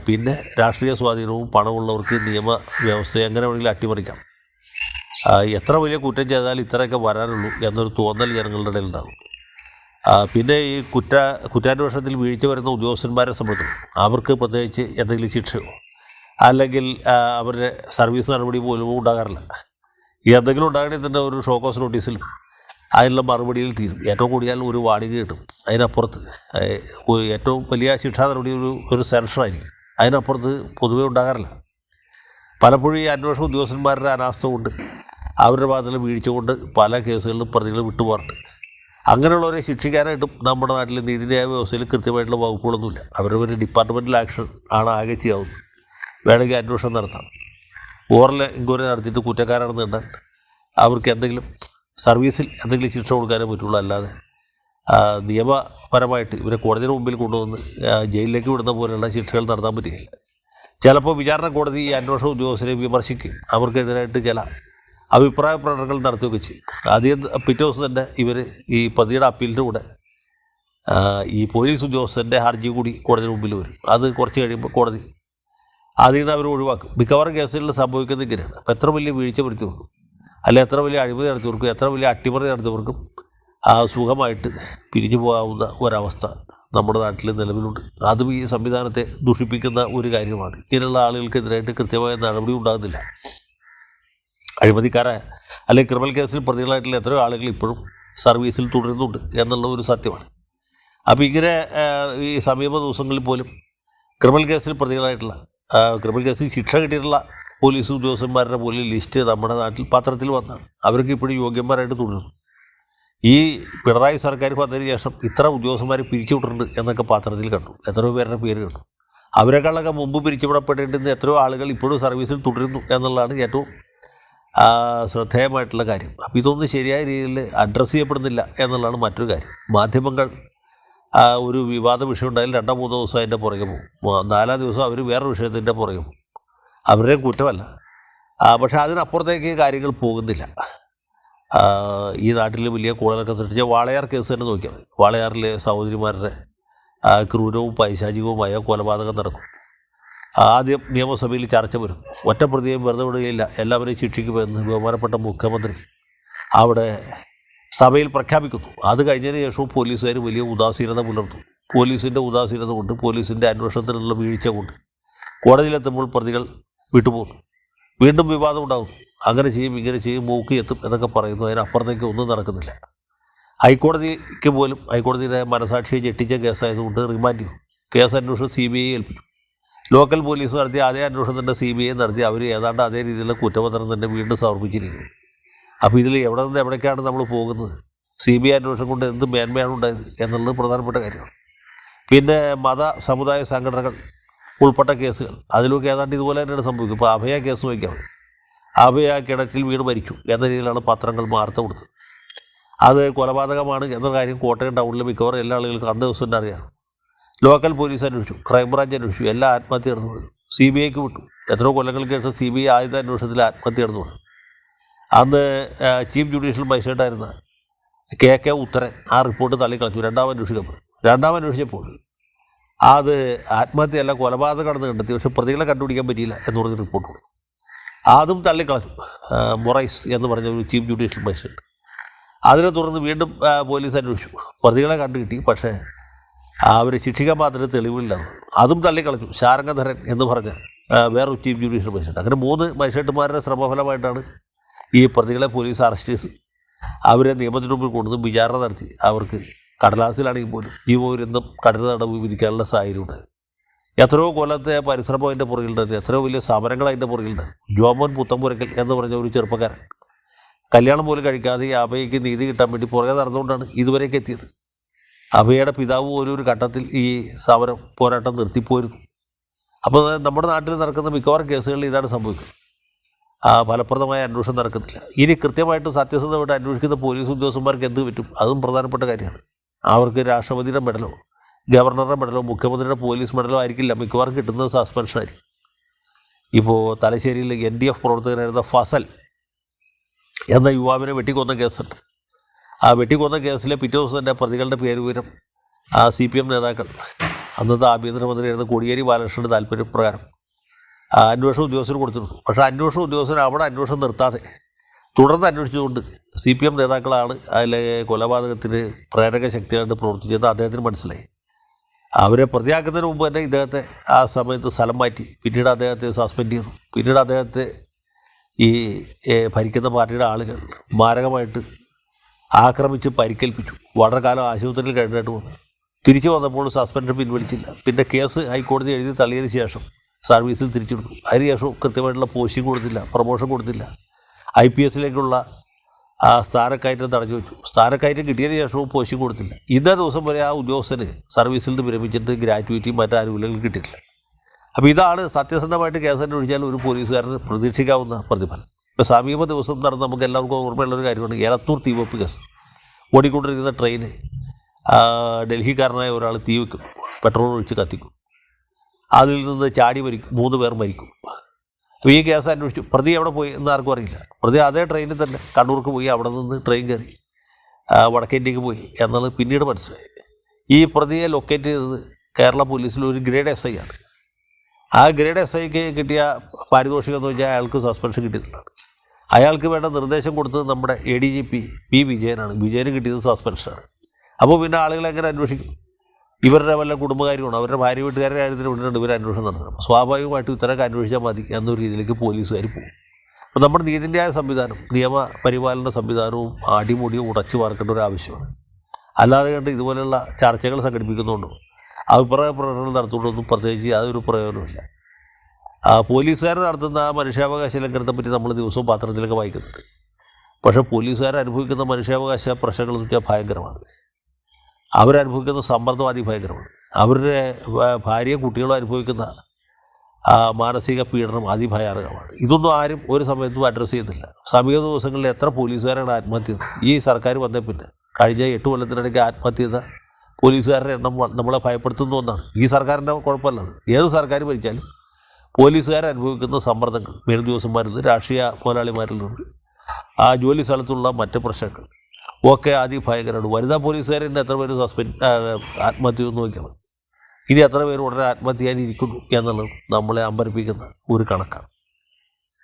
പിന്നെ രാഷ്ട്രീയ സ്വാധീനവും പണമുള്ളവർക്ക് നിയമവ്യവസ്ഥയെ എങ്ങനെ വേണമെങ്കിലും അട്ടിമറിക്കാം. എത്ര വലിയ കുറ്റം ചെയ്താലും ഇത്രയൊക്കെ വരാനുള്ളൂ എന്നൊരു തോന്നൽ ജനങ്ങളുടെ ഇടയിൽ ഉണ്ടാകും. പിന്നെ ഈ കുറ്റാന്വേഷണത്തിൽ വീഴ്ച വരുന്ന ഉദ്യോഗസ്ഥന്മാരെ സംബന്ധിച്ചു അവർക്ക് പ്രത്യേകിച്ച് എന്തെങ്കിലും ശിക്ഷയോ അല്ലെങ്കിൽ അവരുടെ സർവീസ് നടപടി പോലും ഉണ്ടാകാറില്ല. എന്തെങ്കിലും ഉണ്ടാകണമെങ്കിൽ തന്നെ ഒരു ഷോ കോസ് നോട്ടീസിൽ അതിനുള്ള മറുപടിയിൽ തീരും. ഏറ്റവും കൂടിയാൽ ഒരു വാണിംഗ് കിട്ടും. അതിനപ്പുറത്ത് ഏറ്റവും വലിയ ശിക്ഷാ നടപടി ഒരു സെൻഷനായിരിക്കും. അതിനപ്പുറത്ത് പൊതുവേ ഉണ്ടാകാറില്ല. പലപ്പോഴും ഈ അന്വേഷണ ഉദ്യോഗസ്ഥന്മാരുടെ അനാസ്ഥ കൊണ്ട് അവരുടെ ഭാഗത്തുള്ള വീഴ്ച കൊണ്ട് പല കേസുകളിലും പ്രതികൾ വിട്ടുപോകാറുണ്ട്. അങ്ങനെയുള്ളവരെ ശിക്ഷിക്കാനായിട്ടും നമ്മുടെ നാട്ടിൽ നീതിന്യായ വ്യവസ്ഥയിൽ കൃത്യമായിട്ടുള്ള വകുപ്പുകളൊന്നുമില്ല. അവരവർ ഡിപ്പാർട്ട്മെൻറ്റൽ ആക്ഷൻ ആണ് ആകെ ചെയ്യാവുന്നത്. വേണമെങ്കിൽ അന്വേഷണം നടത്താം. ഓറൽ എൻക്വയറി നടത്തിയിട്ട് കുറ്റക്കാരാണെന്ന് കണ്ടാൽ അവർക്ക് എന്തെങ്കിലും സർവീസിൽ എന്തെങ്കിലും ശിക്ഷ കൊടുക്കാനേ പറ്റുള്ളൂ. അല്ലാതെ നിയമപരമായിട്ട് ഇവരെ കോടതിയുടെ മുമ്പിൽ കൊണ്ടുവന്ന് ജയിലിലേക്ക് വിടുന്ന പോലെയുള്ള ശിക്ഷകൾ നടത്താൻ പറ്റുകയില്ല. ചിലപ്പോൾ വിചാരണ കോടതി ഈ അന്വേഷണ ഉദ്യോഗസ്ഥരെ വിമർശിക്കും. അവർക്കെതിരായിട്ട് ചില അഭിപ്രായ പ്രകടനങ്ങൾ നടത്തുകയൊക്കെ ചെയ്യും. ആദ്യം പിറ്റേ ദിവസം തന്നെ ഇവർ ഈ പ്രതിയുടെ അപ്പീലിൻ്റെ കൂടെ ഈ പോലീസ് ഉദ്യോഗസ്ഥൻ്റെ ഹർജി കൂടി കോടതിയുടെ മുമ്പിൽ വരും. അത് കുറച്ച് കഴിയുമ്പോൾ കോടതി അതിൽ നിന്ന് അവർ ഒഴിവാക്കും. മിക്കവാറും കേസുകളിൽ സംഭവിക്കുന്നത് ഇങ്ങനെയാണ്. അപ്പോൾ എത്ര വലിയ വീഴ്ച വരുത്തിയവർക്കും അല്ലെ എത്ര വലിയ അഴിമതി നടത്തിയവർക്കും എത്ര വലിയ അട്ടിമറി നടത്തിയവർക്കും സുഖമായിട്ട് പിരിഞ്ഞു പോകാവുന്ന ഒരവസ്ഥ നമ്മുടെ നാട്ടിൽ നിലവിലുണ്ട്. അതും ഈ സംവിധാനത്തെ ദുഷിപ്പിക്കുന്ന ഒരു കാര്യമാണ്. ഇങ്ങനെയുള്ള ആളുകൾക്കെതിരായിട്ട് കൃത്യമായ നടപടി ഉണ്ടാകുന്നില്ല. അഴിമതിക്കാരായ അല്ലെങ്കിൽ ക്രിമിനൽ കേസിൽ പ്രതികളായിട്ടുള്ള എത്രയോ ആളുകൾ ഇപ്പോഴും സർവീസിൽ തുടരുന്നുണ്ട് എന്നുള്ള ഒരു സത്യമാണ്. അപ്പോൾ ഇങ്ങനെ ഈ സമീപ ദിവസങ്ങളിൽ പോലും ക്രിമിനൽ കേസിൽ പ്രതികളായിട്ടുള്ള ക്രിമിനൽ കേസിൽ ശിക്ഷ കിട്ടിയിട്ടുള്ള പോലീസ് ഉദ്യോഗസ്ഥന്മാരുടെ പോലും ലിസ്റ്റ് നമ്മുടെ നാട്ടിൽ പത്രത്തിൽ വന്നതാണ്. അവർക്ക് ഇപ്പോഴും യോഗ്യന്മാരായിട്ട് തുടരുന്നു. ഈ പിണറായി സർക്കാർ വന്നതിന് ശേഷം ഇത്ര ഉദ്യോഗസ്ഥന്മാർ പിരിച്ചുവിട്ടിട്ടുണ്ട് എന്നൊക്കെ പത്രത്തിൽ കണ്ടു. എത്രയോ പേരുടെ പേര് കണ്ടു. അവരെക്കാളൊക്കെ മുമ്പ് പിരിച്ചുവിടപ്പെടേണ്ടുന്ന എത്രയോ ആളുകൾ ഇപ്പോഴും സർവീസിൽ തുടരുന്നു എന്നുള്ളതാണ് ഏറ്റവും ശ്രദ്ധേയമായിട്ടുള്ള കാര്യം. അപ്പോൾ ഇതൊന്നും ശരിയായ രീതിയിൽ അഡ്രസ്സ് ചെയ്യപ്പെടുന്നില്ല എന്നുള്ളതാണ് മറ്റൊരു കാര്യം. മാധ്യമങ്ങൾ ഒരു വിവാദ വിഷയം ഉണ്ടായാലും 2-3 ദിവസം അതിൻ്റെ പുറകെ പോകും. 4-ാം ദിവസം അവർ വേറൊരു വിഷയത്തിൻ്റെ പുറകെ പോകും. അവരുടെയും കുറ്റമല്ല, പക്ഷേ അതിനപ്പുറത്തേക്ക് കാര്യങ്ങൾ പോകുന്നില്ല. ഈ നാട്ടിൽ വലിയ കൂടുതലൊക്കെ സൃഷ്ടിച്ച വാളയാർ കേസ് തന്നെ നോക്കിയാൽ മതി. വാളയാറിലെ സഹോദരിമാരുടെ ക്രൂരവും പൈശാചികവുമായ കൊലപാതകം നടക്കും. ആദ്യം നിയമസഭയിൽ ചർച്ച വരും. ഒറ്റപ്രതിയെയും വെറുതെ വിടുകയില്ല, എല്ലാവരെയും ശിക്ഷിക്കുമെന്ന് ബഹുമാനപ്പെട്ട മുഖ്യമന്ത്രി അവിടെ സഭയിൽ പ്രഖ്യാപിക്കുന്നു. അത് കഴിഞ്ഞതിന് ശേഷവും പോലീസുകാർ വലിയ ഉദാസീനത പുലർത്തും. പോലീസിൻ്റെ ഉദാസീനത കൊണ്ട് പോലീസിൻ്റെ അന്വേഷണത്തിനുള്ള വീഴ്ച കൊണ്ട് കോടതിയിലെത്തുമ്പോൾ പ്രതികൾ വിട്ടുപോകുന്നു. വീണ്ടും വിവാദം ഉണ്ടാകും. അങ്ങനെ ചെയ്യും ഇങ്ങനെ ചെയ്യും മൂക്കി എത്തും എന്നൊക്കെ പറയുന്നു. അതിനപ്പുറത്തേക്ക് ഒന്നും നടക്കുന്നില്ല. ഹൈക്കോടതിക്ക് പോലും ഹൈക്കോടതിയുടെ മനസാക്ഷിയെ ഞെട്ടിച്ച കേസായതുകൊണ്ട് റിമാൻഡ് ചെയ്തു. കേസ് അന്വേഷണം CBI ഏൽപ്പിച്ചു. ലോക്കൽ പോലീസ് നടത്തി അതേ അന്വേഷണം തന്നെ CBI നടത്തി. അവർ ഏതാണ്ട് അതേ രീതിയിലുള്ള കുറ്റപത്രം തന്നെ വീണ്ടും സമർപ്പിച്ചിരിക്കുന്നു. അപ്പോൾ ഇതിൽ എവിടെ നിന്ന് എവിടേക്കാണ് നമ്മൾ പോകുന്നത്? CBI അന്വേഷണം കൊണ്ട് എന്ത് മേന്മയാണ് ഉണ്ടായത് എന്നുള്ളത് പ്രധാനപ്പെട്ട കാര്യമാണ്. പിന്നെ മത സമുദായ സംഘടനകൾ ഉൾപ്പെട്ട കേസുകൾ അതിലൊക്കെ ഏതാണ്ട് ഇതുപോലെ തന്നെയാണ് സംഭവിക്കും. ഇപ്പോൾ അഭയ കേസ് നോക്കിയാൽ മതി. അഭയ കിണറ്റിൽ വീണ് മരിച്ചു എന്ന രീതിയിലാണ് പത്രങ്ങൾ വാർത്ത കൊടുത്തത്. അത് കൊലപാതകമാണ് എന്ന കാര്യം കോട്ടയം ടൗണിൽ മിക്കവാറും എല്ലാ ആളുകൾക്കും അന്ന് ദിവസം തന്നെ അറിയാം. ലോക്കൽ പോലീസ് അന്വേഷിച്ചു, ക്രൈംബ്രാഞ്ച് അന്വേഷിച്ചു, എല്ലാം ആത്മഹത്യ നടന്നു പോയി. CBIക്ക് വിട്ടു. എത്രയോ കൊല്ലങ്ങൾക്ക് ശേഷം CBI ആദ്യത്തെ അന്വേഷണത്തിൽ ആത്മഹത്യ നടന്നു പോയി. അന്ന് ചീഫ് ജുഡീഷ്യൽ മജിസ്ട്രേറ്റായിരുന്ന KK ഉത്തരൻ ആ റിപ്പോർട്ട് തള്ളിക്കളഞ്ഞു. രണ്ടാമത് അന്വേഷിച്ചപ്പോൾ അത് ആത്മഹത്യയല്ല കൊലപാതകമാണെന്ന് കണ്ടെത്തി. പക്ഷേ പ്രതികളെ കണ്ടുപിടിക്കാൻ പറ്റിയില്ല എന്ന് പറഞ്ഞ റിപ്പോർട്ട് കൊടുത്തു. അതും തള്ളിക്കളഞ്ഞു മൊറൈസ് എന്ന് പറഞ്ഞ ഒരു ചീഫ് ജുഡീഷ്യൽ മജിസ്ട്രേറ്റ്. അതിനെ തുടർന്ന് വീണ്ടും പോലീസ് അന്വേഷിച്ചു. പ്രതികളെ കണ്ടുകിട്ടി, പക്ഷേ അവർ ശിക്ഷിക്കാൻ മാത്രമേ തെളിവില്ലാതെ അതും തള്ളിക്കളഞ്ഞു. ശാരംഗധരൻ എന്ന് പറഞ്ഞ വേറൊരു ചീഫ് ജുഡീഷ്യൽ മജിസ്ട്രേറ്റ്. അങ്ങനെ 3 മജിസ്ട്രേറ്റുമാരുടെ ശ്രമഫലമായിട്ടാണ് ഈ പ്രതികളെ പോലീസ് അറസ്റ്റ് ചെയ്ത് അവരെ നിയമത്തിന് മുമ്പിൽ കൊണ്ടുവന്ന് വിചാരണ നടത്തി അവർക്ക് കടലാസിലാണെങ്കിൽ പോലും ജീവപര്യന്തം കഠിന തടവ് വിധിക്കാനുള്ള സാഹചര്യം ഉണ്ടായി. എത്രയോ കൊല്ലത്തെ പരിശ്രമം അതിൻ്റെ പുറകിലുണ്ടായിരുന്നു. എത്രയോ വലിയ സമരങ്ങൾ അതിൻ്റെ പുറകിലുണ്ടായിരുന്നു. ജോമോൻ പുത്തമ്പുരക്കൽ എന്ന് പറഞ്ഞ ഒരു ചെറുപ്പക്കാരൻ കല്യാണം പോലും കഴിക്കാതെ ഈ അഭയയ്ക്ക് നീതി കിട്ടാൻ വേണ്ടി പുറകെ നടന്നുകൊണ്ടാണ് ഇതുവരേക്ക് എത്തിയത്. അഭയയുടെ പിതാവ് ഒരു ഘട്ടത്തിൽ ഈ സമരം പോരാട്ടം നിർത്തിപ്പോയിരുന്നു. അപ്പോൾ നമ്മുടെ നാട്ടിൽ നടക്കുന്ന മിക്കവാറും കേസുകളിൽ ഇതാണ് സംഭവിക്കുന്നത്. ഫലപ്രദമായ അന്വേഷണം നടക്കുന്നില്ല. ഇനി കൃത്യമായിട്ട് സത്യസന്ധമായിട്ട് അന്വേഷിക്കുന്ന പോലീസ് ഉദ്യോഗസ്ഥന്മാർക്ക് എന്ത് പറ്റും? അതും പ്രധാനപ്പെട്ട കാര്യമാണ്. അവർക്ക് രാഷ്ട്രപതിയുടെ മെഡലോ ഗവർണറുടെ മെഡലോ മുഖ്യമന്ത്രിയുടെ പോലീസ് മെഡലോ ആയിരിക്കില്ല, മിക്കവാറും കിട്ടുന്നത് സസ്പെൻഷനായിരിക്കും. ഇപ്പോൾ തലശ്ശേരിയിൽ NDF പ്രവർത്തകനായിരുന്ന ഫസൽ എന്ന യുവാവിനെ വെട്ടിക്കൊന്ന കേസുണ്ട്. ആ വെട്ടിക്കൊന്ന കേസിലെ പിറ്റേ ദിവസം തന്നെ പ്രതികളുടെ പേര് വിവരം CPM നേതാക്കൾ, അന്നത്തെ ആഭ്യന്തരമന്ത്രിയായിരുന്ന കോടിയേരി ബാലകൃഷ്ണൻ്റെ താല്പര്യപ്രകാരം അന്വേഷണ ഉദ്യോഗസ്ഥന് കൊടുത്തിരുന്നു. പക്ഷേ അന്വേഷണ ഉദ്യോഗസ്ഥൻ അവിടെ അന്വേഷണം നിർത്താതെ തുടർന്ന് അന്വേഷിച്ചുകൊണ്ട് CPM നേതാക്കളാണ് അതിലെ കൊലപാതകത്തിന് പ്രേരക ശക്തിയായിട്ട് പ്രവർത്തിച്ചത് അദ്ദേഹത്തിന് മനസ്സിലായി. അവരെ പ്രതിയാക്കുന്നതിന് മുമ്പ് തന്നെ ഇദ്ദേഹത്തെ ആ സമയത്ത് സ്ഥലം മാറ്റി, പിന്നീട് അദ്ദേഹത്തെ സസ്പെൻഡ് ചെയ്തു. പിന്നീട് അദ്ദേഹത്തെ ഈ ഭരിക്കുന്ന പാർട്ടിയുടെ ആളുകൾ മാരകമായിട്ട് ആക്രമിച്ച് പരിക്കേൽപ്പിച്ചു. വളരെ കാലം ആശുപത്രിയിൽ കഴിഞ്ഞിട്ട് വന്നു. തിരിച്ചു വന്നപ്പോൾ സസ്പെൻഷൻ പിൻവലിച്ചില്ല. പിന്നെ കേസ് ഹൈക്കോടതി എഴുതി തള്ളിയതിന് ശേഷം സർവീസിൽ തിരിച്ചെടുത്തു. അതിനുശേഷം കൃത്യമായിട്ടുള്ള പോസ്റ്റിംഗ് കൊടുത്തില്ല, പ്രൊമോഷൻ കൊടുത്തില്ല. IPSലേക്കുള്ള സ്ഥാനക്കയറ്റം തടഞ്ഞു വെച്ചു. സ്ഥാനക്കയറ്റം കിട്ടിയതിന് ശേഷവും പോസ്റ്റിംഗ് കൊടുത്തില്ല. ഇന്നേ ദിവസം വരെ ആ ഉദ്യോഗസ്ഥന് സർവീസിൽ നിന്ന് വിരമിച്ചിട്ട് ഗ്രാറ്റുവിറ്റിയും മറ്റു ആനുകൂല്യങ്ങളും കിട്ടിയിട്ടില്ല. അപ്പോൾ ഇതാണ് സത്യസന്ധമായിട്ട് കേസ് അന്വേഷിച്ചാൽ ഒരു പോലീസുകാരന് പ്രതീക്ഷിക്കാവുന്ന പ്രതിഫലം. ഇപ്പോൾ സമീപ ദിവസം നടന്ന നമുക്ക് എല്ലാവർക്കും ഓർമ്മയുള്ളൊരു കാര്യമാണ് എലത്തൂർ തീവെപ്പ് കേസ്. ഓടിക്കൊണ്ടിരിക്കുന്ന ട്രെയിന് ഡൽഹിക്കാരനായ ഒരാൾ തീ വയ്ക്കും, പെട്രോൾ ഒഴിച്ച് കത്തിക്കും. അതിൽ നിന്ന് ചാടി മരിക്കും, 3 പേർ മരിക്കും. അപ്പോൾ ഈ കേസ് അന്വേഷിച്ചു. പ്രതി എവിടെ പോയി എന്ന് ആർക്കും അറിയില്ല. പ്രതി അതേ ട്രെയിനിൽ തന്നെ കണ്ണൂർക്ക് പോയി, അവിടെ നിന്ന് ട്രെയിൻ കയറി വടക്കേ ഇന്ത്യക്ക് പോയി എന്നുള്ളത് പിന്നീട് മനസ്സിലായി. ഈ പ്രതിയെ ലൊക്കേറ്റ് ചെയ്തത് കേരള പോലീസിൽ ഒരു ഗ്രേഡ് SI ആണ്. ആ ഗ്രേഡ് SIക്ക് കിട്ടിയ പാരിതോഷികം എന്ന് വെച്ചാൽ അയാൾക്ക് സസ്പെൻഷൻ കിട്ടിയിട്ടുള്ളതാണ്. അയാൾക്ക് വേണ്ട നിർദ്ദേശം കൊടുത്തത് നമ്മുടെ ADGP P. വിജയനാണ്. വിജയന് കിട്ടിയത് സസ്പെൻഷനാണ്. അപ്പോൾ പിന്നെ ആളുകളെ എങ്ങനെ അന്വേഷിക്കും? ഇവരുടെ വല്ല കുടുംബകാര്യമാണ്, അവരുടെ ഭാര്യ വീട്ടുകാരുടെ കാര്യത്തിന് വേണ്ടിയിട്ടുണ്ട് ഇവർ അന്വേഷണം നടത്തുന്നത്. സ്വാഭാവികമായിട്ടും ഇത്തരമൊക്കെ അന്വേഷിച്ചാൽ മതി എന്നൊരു രീതിയിലേക്ക് പോലീസുകാർ പോകും. അപ്പോൾ നമ്മുടെ നീതിന്യായ സംവിധാനം, നിയമപരിപാലന സംവിധാനവും അടിമുടിയും ഉടച്ചു വാർക്കേണ്ട ഒരു ആവശ്യമാണ്. അല്ലാതെ കണ്ട് ഇതുപോലെയുള്ള ചർച്ചകൾ സംഘടിപ്പിക്കുന്നുണ്ടോ അഭിപ്രായ പ്രകടനം നടത്തുകൊണ്ടൊന്നും പ്രത്യേകിച്ച് യാതൊരു പ്രയോജനമില്ല. പോലീസുകാർ നടത്തുന്ന മനുഷ്യാവകാശ ലംഘനത്തെ പറ്റി നമ്മൾ ദിവസവും പത്രത്തിലൊക്കെ വായിക്കുന്നുണ്ട്. പക്ഷേ പോലീസുകാർ അനുഭവിക്കുന്ന മനുഷ്യാവകാശ പ്രശ്നങ്ങളെന്ന് വെച്ചാൽ ഭയങ്കരമാണ്. അവരനുഭവിക്കുന്ന സമ്മർദ്ദം അതിഭയങ്കരമാണ്. അവരുടെ ഭാര്യയും കുട്ടികളും അനുഭവിക്കുന്ന മാനസിക പീഡനം അതിഭയാനകമാണ്. ഇതൊന്നും ആരും ഒരു സമയത്തും അഡ്രസ്സ് ചെയ്യുന്നില്ല. സമീപ ദിവസങ്ങളിൽ എത്ര പോലീസുകാരാണ് ആത്മഹത്യ ചെയ്തത്? ഈ സർക്കാർ വന്നേ പിന്നെ കഴിഞ്ഞ 8 കൊല്ലത്തിനിടയ്ക്ക് ആത്മഹത്യ ചെയ്ത പോലീസുകാരുടെ എണ്ണം നമ്മളെ ഭയപ്പെടുത്തുന്ന ഒന്നാണ്. ഈ സർക്കാരിൻ്റെ കുഴപ്പമല്ലത്. ഏത് സർക്കാർ ഭരിച്ചാലും പോലീസുകാർ അനുഭവിക്കുന്ന സമ്മർദ്ദങ്ങൾ, മേലുദ്യോഗസ്ഥന്മാരിൽ നിന്ന്, രാഷ്ട്രീയ മുതലാളിമാരിൽ നിന്ന്, ജോലി സ്ഥലത്തുള്ള മറ്റ് പ്രശ്നങ്ങൾ ഒക്കെ അതിഭയങ്കരമാണ്. വനിതാ പോലീസുകാരൻ്റെ എത്ര പേര് ആത്മഹത്യ എന്ന് നോക്കിയാൽ മതി. ഇനി എത്ര പേര് ഉടനെ ആത്മഹത്യ ചെയ്യാനിരിക്കുന്നു എന്നുള്ളത് നമ്മളെ അമ്പരപ്പിക്കുന്ന ഒരു കണക്കാണ്.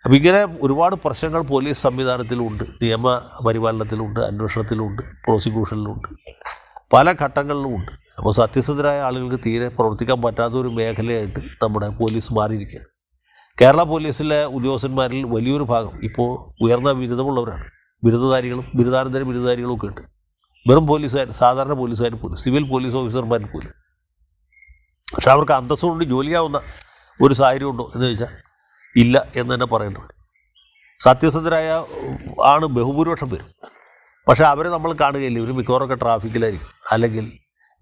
അപ്പം ഇങ്ങനെ ഒരുപാട് പ്രശ്നങ്ങൾ പോലീസ് സംവിധാനത്തിലുണ്ട്, നിയമപരിപാലനത്തിലുണ്ട്, അന്വേഷണത്തിലുണ്ട്, പ്രോസിക്യൂഷനിലുണ്ട്, പല ഘട്ടങ്ങളിലുമുണ്ട്. അപ്പോൾ സത്യസന്ധരായ ആളുകൾക്ക് തീരെ പ്രവർത്തിക്കാൻ പറ്റാത്ത ഒരു മേഖലയായിട്ട് നമ്മുടെ പോലീസ് മാറിയിരിക്കുകയാണ്. കേരള പോലീസിലെ ഉദ്യോഗസ്ഥന്മാരിൽ വലിയൊരു ഭാഗം ഇപ്പോൾ ഉയർന്ന ബിരുദമുള്ളവരാണ്. ബിരുദധാരികളും ബിരുദാനന്തര ബിരുദധാരികളും ഒക്കെ ഉണ്ട്. വെറും പോലീസുകാർ, സാധാരണ പോലീസുകാർ പോലും, സിവിൽ പോലീസ് ഓഫീസർമാർ പോലും. പക്ഷെ അവർക്ക് അന്തസ്സുകൊണ്ട് ജോലിയാവുന്ന ഒരു സാഹചര്യം ഉണ്ടോ എന്ന് ചോദിച്ചാൽ ഇല്ല എന്ന് തന്നെ പറയേണ്ടത്. സത്യസന്ധരായ ആണ് ബഹുഭൂരിപക്ഷം പേരും. പക്ഷേ അവരെ നമ്മൾ കാണുകയില്ല. ഇവർ മിക്കവാറൊക്കെ ട്രാഫിക്കിലായിരിക്കും, അല്ലെങ്കിൽ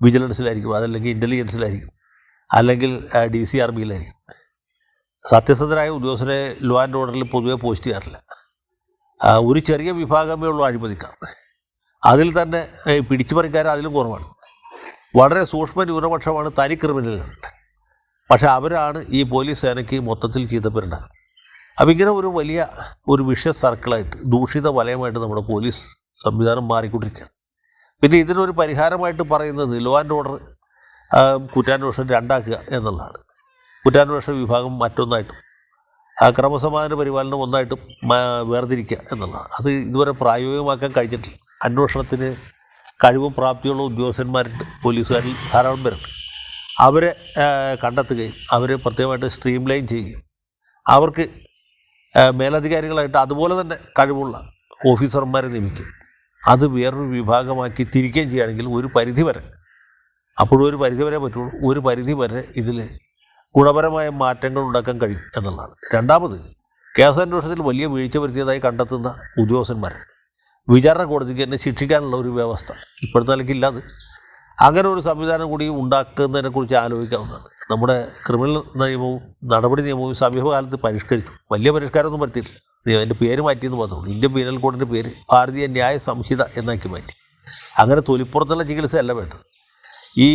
വിജിലൻസിലായിരിക്കും, അതല്ലെങ്കിൽ ഇൻ്റലിജൻസിലായിരിക്കും, അല്ലെങ്കിൽ DCRBയിലായിരിക്കും. സത്യസന്ധരായ ഉദ്യോഗസ്ഥരെ ലോ ആൻഡ് ഓർഡറിൽ പൊതുവെ പോസ്റ്റ് ചെയ്യാറില്ല. ഒരു ചെറിയ വിഭാഗമേ ഉള്ളൂ അഴിമതിക്കാർ. അതിൽ തന്നെ പിടിച്ചുപറിക്കാർ അതിലും കുറവാണ്. വളരെ സൂക്ഷ്മ ന്യൂനപക്ഷമാണ് തനി ക്രിമിനലുകൾ. പക്ഷേ അവരാണ് ഈ പോലീസ് സേനയ്ക്ക് മൊത്തത്തിൽ ചീത്തപ്പേരുണ്ടാകുന്നത്. അപ്പം ഇങ്ങനെ ഒരു വലിയ ഒരു വിഷ സർക്കിളായിട്ട്, ദൂഷിത വലയമായിട്ട് നമ്മുടെ പോലീസ് സംവിധാനം മാറിക്കൊണ്ടിരിക്കുകയാണ്. പിന്നെ ഇതിനൊരു പരിഹാരമായിട്ട് പറയുന്നത് ലോ ആൻഡ് ഓർഡർ കുറ്റാന്വേഷണം 2 ആക്കുക എന്നുള്ളതാണ്. കുറ്റാന്വേഷണ വിഭാഗം മറ്റൊന്നായിട്ടും ക്രമസമാധാന പരിപാലനം ഒന്നായിട്ടും വേർതിരിക്കുക എന്നുള്ളതാണ്. അത് ഇതുവരെ പ്രായോഗികമാക്കാൻ കഴിഞ്ഞിട്ടില്ല. അന്വേഷണത്തിന് കഴിവും പ്രാപ്തിയുള്ള ഉദ്യോഗസ്ഥന്മാരുണ്ട്, പോലീസുകാരിൽ ധാരാളം പേരുണ്ട്. അവരെ കണ്ടെത്തുകയും അവരെ പ്രത്യേകമായിട്ട് സ്ട്രീം ലൈൻ ചെയ്യുകയും അവർക്ക് മേലധികാരികളായിട്ട് അതുപോലെ തന്നെ കഴിവുള്ള ഓഫീസർമാരെ നിയമിക്കും. അത് വേറൊരു വിഭാഗമാക്കി തിരിക്കുകയും ചെയ്യുകയാണെങ്കിൽ ഒരു പരിധി വരെ, അപ്പോഴും ഒരു പരിധി വരെ പറ്റുള്ളൂ, ഒരു പരിധി വരെ ഇതിൽ ഗുണപരമായ മാറ്റങ്ങൾ ഉണ്ടാക്കാൻ കഴിയും എന്നുള്ളതാണ്. രണ്ടാമത്, കേസന്വേഷണത്തിൽ വലിയ വീഴ്ച വരുത്തിയതായി കണ്ടെത്തുന്ന ഉദ്യോഗസ്ഥന്മാരെ വിചാരണ കോടതിക്ക് തന്നെ ശിക്ഷിക്കാനുള്ള ഒരു വ്യവസ്ഥ ഇപ്പോഴത്തെ നിലയ്ക്കില്ലാതെ അങ്ങനെ ഒരു സംവിധാനം കൂടി ഉണ്ടാക്കുന്നതിനെക്കുറിച്ച് ആലോചിക്കാവുന്നതാണ്. നമ്മുടെ ക്രിമിനൽ നിയമവും നടപടി നിയമവും സമീപകാലത്ത് പരിഷ്കരിക്കും. വലിയ പരിഷ്കാരമൊന്നും വരുത്തിയില്ല. അതിൻ്റെ പേര് മാറ്റിയെന്ന് മാത്രമേ. ഇന്ത്യൻ പീനൽ കോഡിൻ്റെ പേര് ഭാരതീയ ന്യായ സംഹിത എന്നാക്കി മാറ്റി. അങ്ങനെ തൊലിപ്പുറത്തുള്ള ചികിത്സയല്ല വേണ്ടത്. ഈ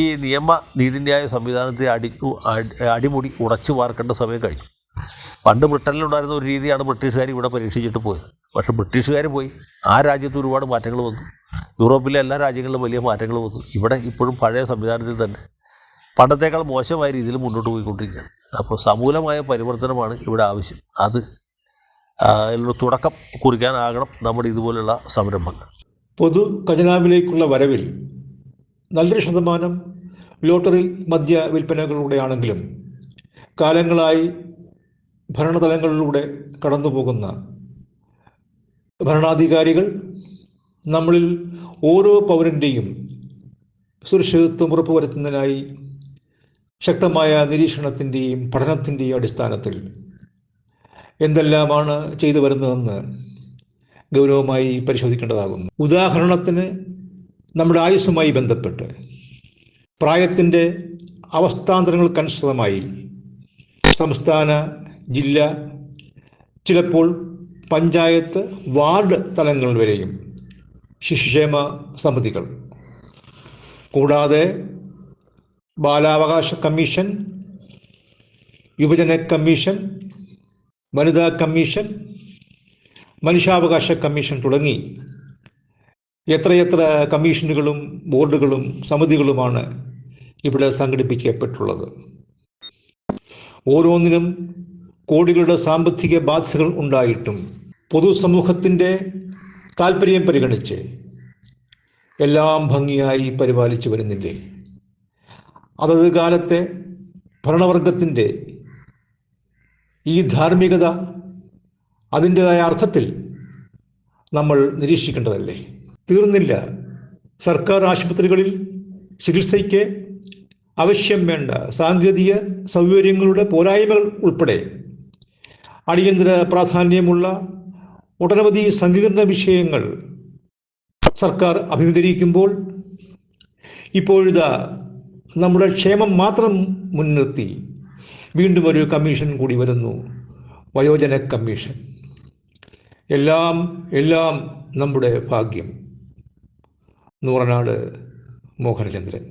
നീതിന്യായ സംവിധാനത്തെ അടിമുടി ഉടച്ചു വാർക്കേണ്ട സമയം കഴിഞ്ഞു. പണ്ട് ബ്രിട്ടനിലുണ്ടായിരുന്ന ഒരു രീതിയാണ് ബ്രിട്ടീഷുകാർ ഇവിടെ പരീക്ഷിച്ചിട്ട് പോയത്. പക്ഷേ ബ്രിട്ടീഷുകാർ പോയി, ആ രാജ്യത്ത് ഒരുപാട് മാറ്റങ്ങൾ വന്നു. യൂറോപ്പിലെ എല്ലാ രാജ്യങ്ങളിലും വലിയ മാറ്റങ്ങൾ വന്നു. ഇവിടെ ഇപ്പോഴും പഴയ സംവിധാനത്തിൽ തന്നെ പണ്ടത്തേക്കാൾ മോശമായ രീതിയിൽ മുന്നോട്ട് പോയിക്കൊണ്ടിരിക്കുകയാണ്. അപ്പോൾ സമൂലമായ പരിവർത്തനമാണ് ഇവിടെ ആവശ്യം. അത് തുടക്കം കുറിക്കാനാകണം നമ്മുടെ ഇതുപോലുള്ള സംരംഭങ്ങൾ. പൊതു ഖജനാവിലേക്കുള്ള വരവിൽ നല്ലൊരു ശതമാനം ലോട്ടറി മദ്യ വിൽപ്പനകളിലൂടെയാണെങ്കിലും കാലങ്ങളായി ഭരണതലങ്ങളിലൂടെ കടന്നുപോകുന്ന ഭരണാധികാരികൾ നമ്മളിൽ ഓരോ പൗരൻ്റെയും സുരക്ഷിതത്വം ഉറപ്പുവരുത്തുന്നതിനായി ശക്തമായ നിരീക്ഷണത്തിൻ്റെയും പഠനത്തിൻ്റെയും അടിസ്ഥാനത്തിൽ എന്തെല്ലാമാണ് ചെയ്തു വരുന്നതെന്ന് ഗൗരവമായി പരിശോധിക്കേണ്ടതാകുന്നു. ഉദാഹരണത്തിന്, നമ്മുടെ ആയുസ്സുമായി ബന്ധപ്പെട്ട് പ്രായത്തിൻ്റെ അവസ്ഥാന്തരങ്ങൾക്കനുസൃതമായി സംസ്ഥാന, ജില്ല, ചിലപ്പോൾ പഞ്ചായത്ത്, വാർഡ് തലങ്ങൾ വരെയും ശിശുക്ഷേമ സമിതികൾ, കൂടാതെ ബാലാവകാശ കമ്മീഷൻ, യുവജന കമ്മീഷൻ, വനിതാ കമ്മീഷൻ, മനുഷ്യാവകാശ കമ്മീഷൻ തുടങ്ങി എത്രയെത്ര കമ്മീഷനുകളും ബോർഡുകളും സമിതികളുമാണ് ഇവിടെ സംഘടിപ്പിക്കപ്പെട്ടുള്ളത്. ഓരോന്നിനും കോടികളുടെ സാമ്പത്തിക ബാധ്യതകൾ ഉണ്ടായിട്ടും പൊതുസമൂഹത്തിൻ്റെ താല്പര്യം പരിഗണിച്ച് എല്ലാം ഭംഗിയായി പരിപാലിച്ചു വരുന്നില്ലേ? അതത് കാലത്തെ ഭരണവർഗത്തിൻ്റെ ഈ ധാർമ്മികത അതിൻ്റെതായ അർത്ഥത്തിൽ നമ്മൾ നിരീക്ഷിക്കേണ്ടതല്ലേ? തീർന്നില്ല. സർക്കാർ ആശുപത്രികളിൽ ചികിത്സയ്ക്ക് ആവശ്യം വേണ്ട സാങ്കേതിക സൗകര്യങ്ങളുടെ പോരായ്മകൾ ഉൾപ്പെടെ അടിയന്തര പ്രാധാന്യമുള്ള ഒട്ടനവധി സങ്കീർണ വിഷയങ്ങൾ സർക്കാർ അഭിമുഖീകരിക്കുമ്പോൾ ഇപ്പോഴിതാ നമ്മുടെ ക്ഷേമം മാത്രം മുൻനിർത്തി വീണ്ടും ഒരു കമ്മീഷൻ കൂടി വരുന്നു, വയോജന കമ്മീഷൻ. എല്ലാം നമ്മുടെ ഭാഗ്യം. നൂറനാട് മോഹനചന്ദ്രൻ.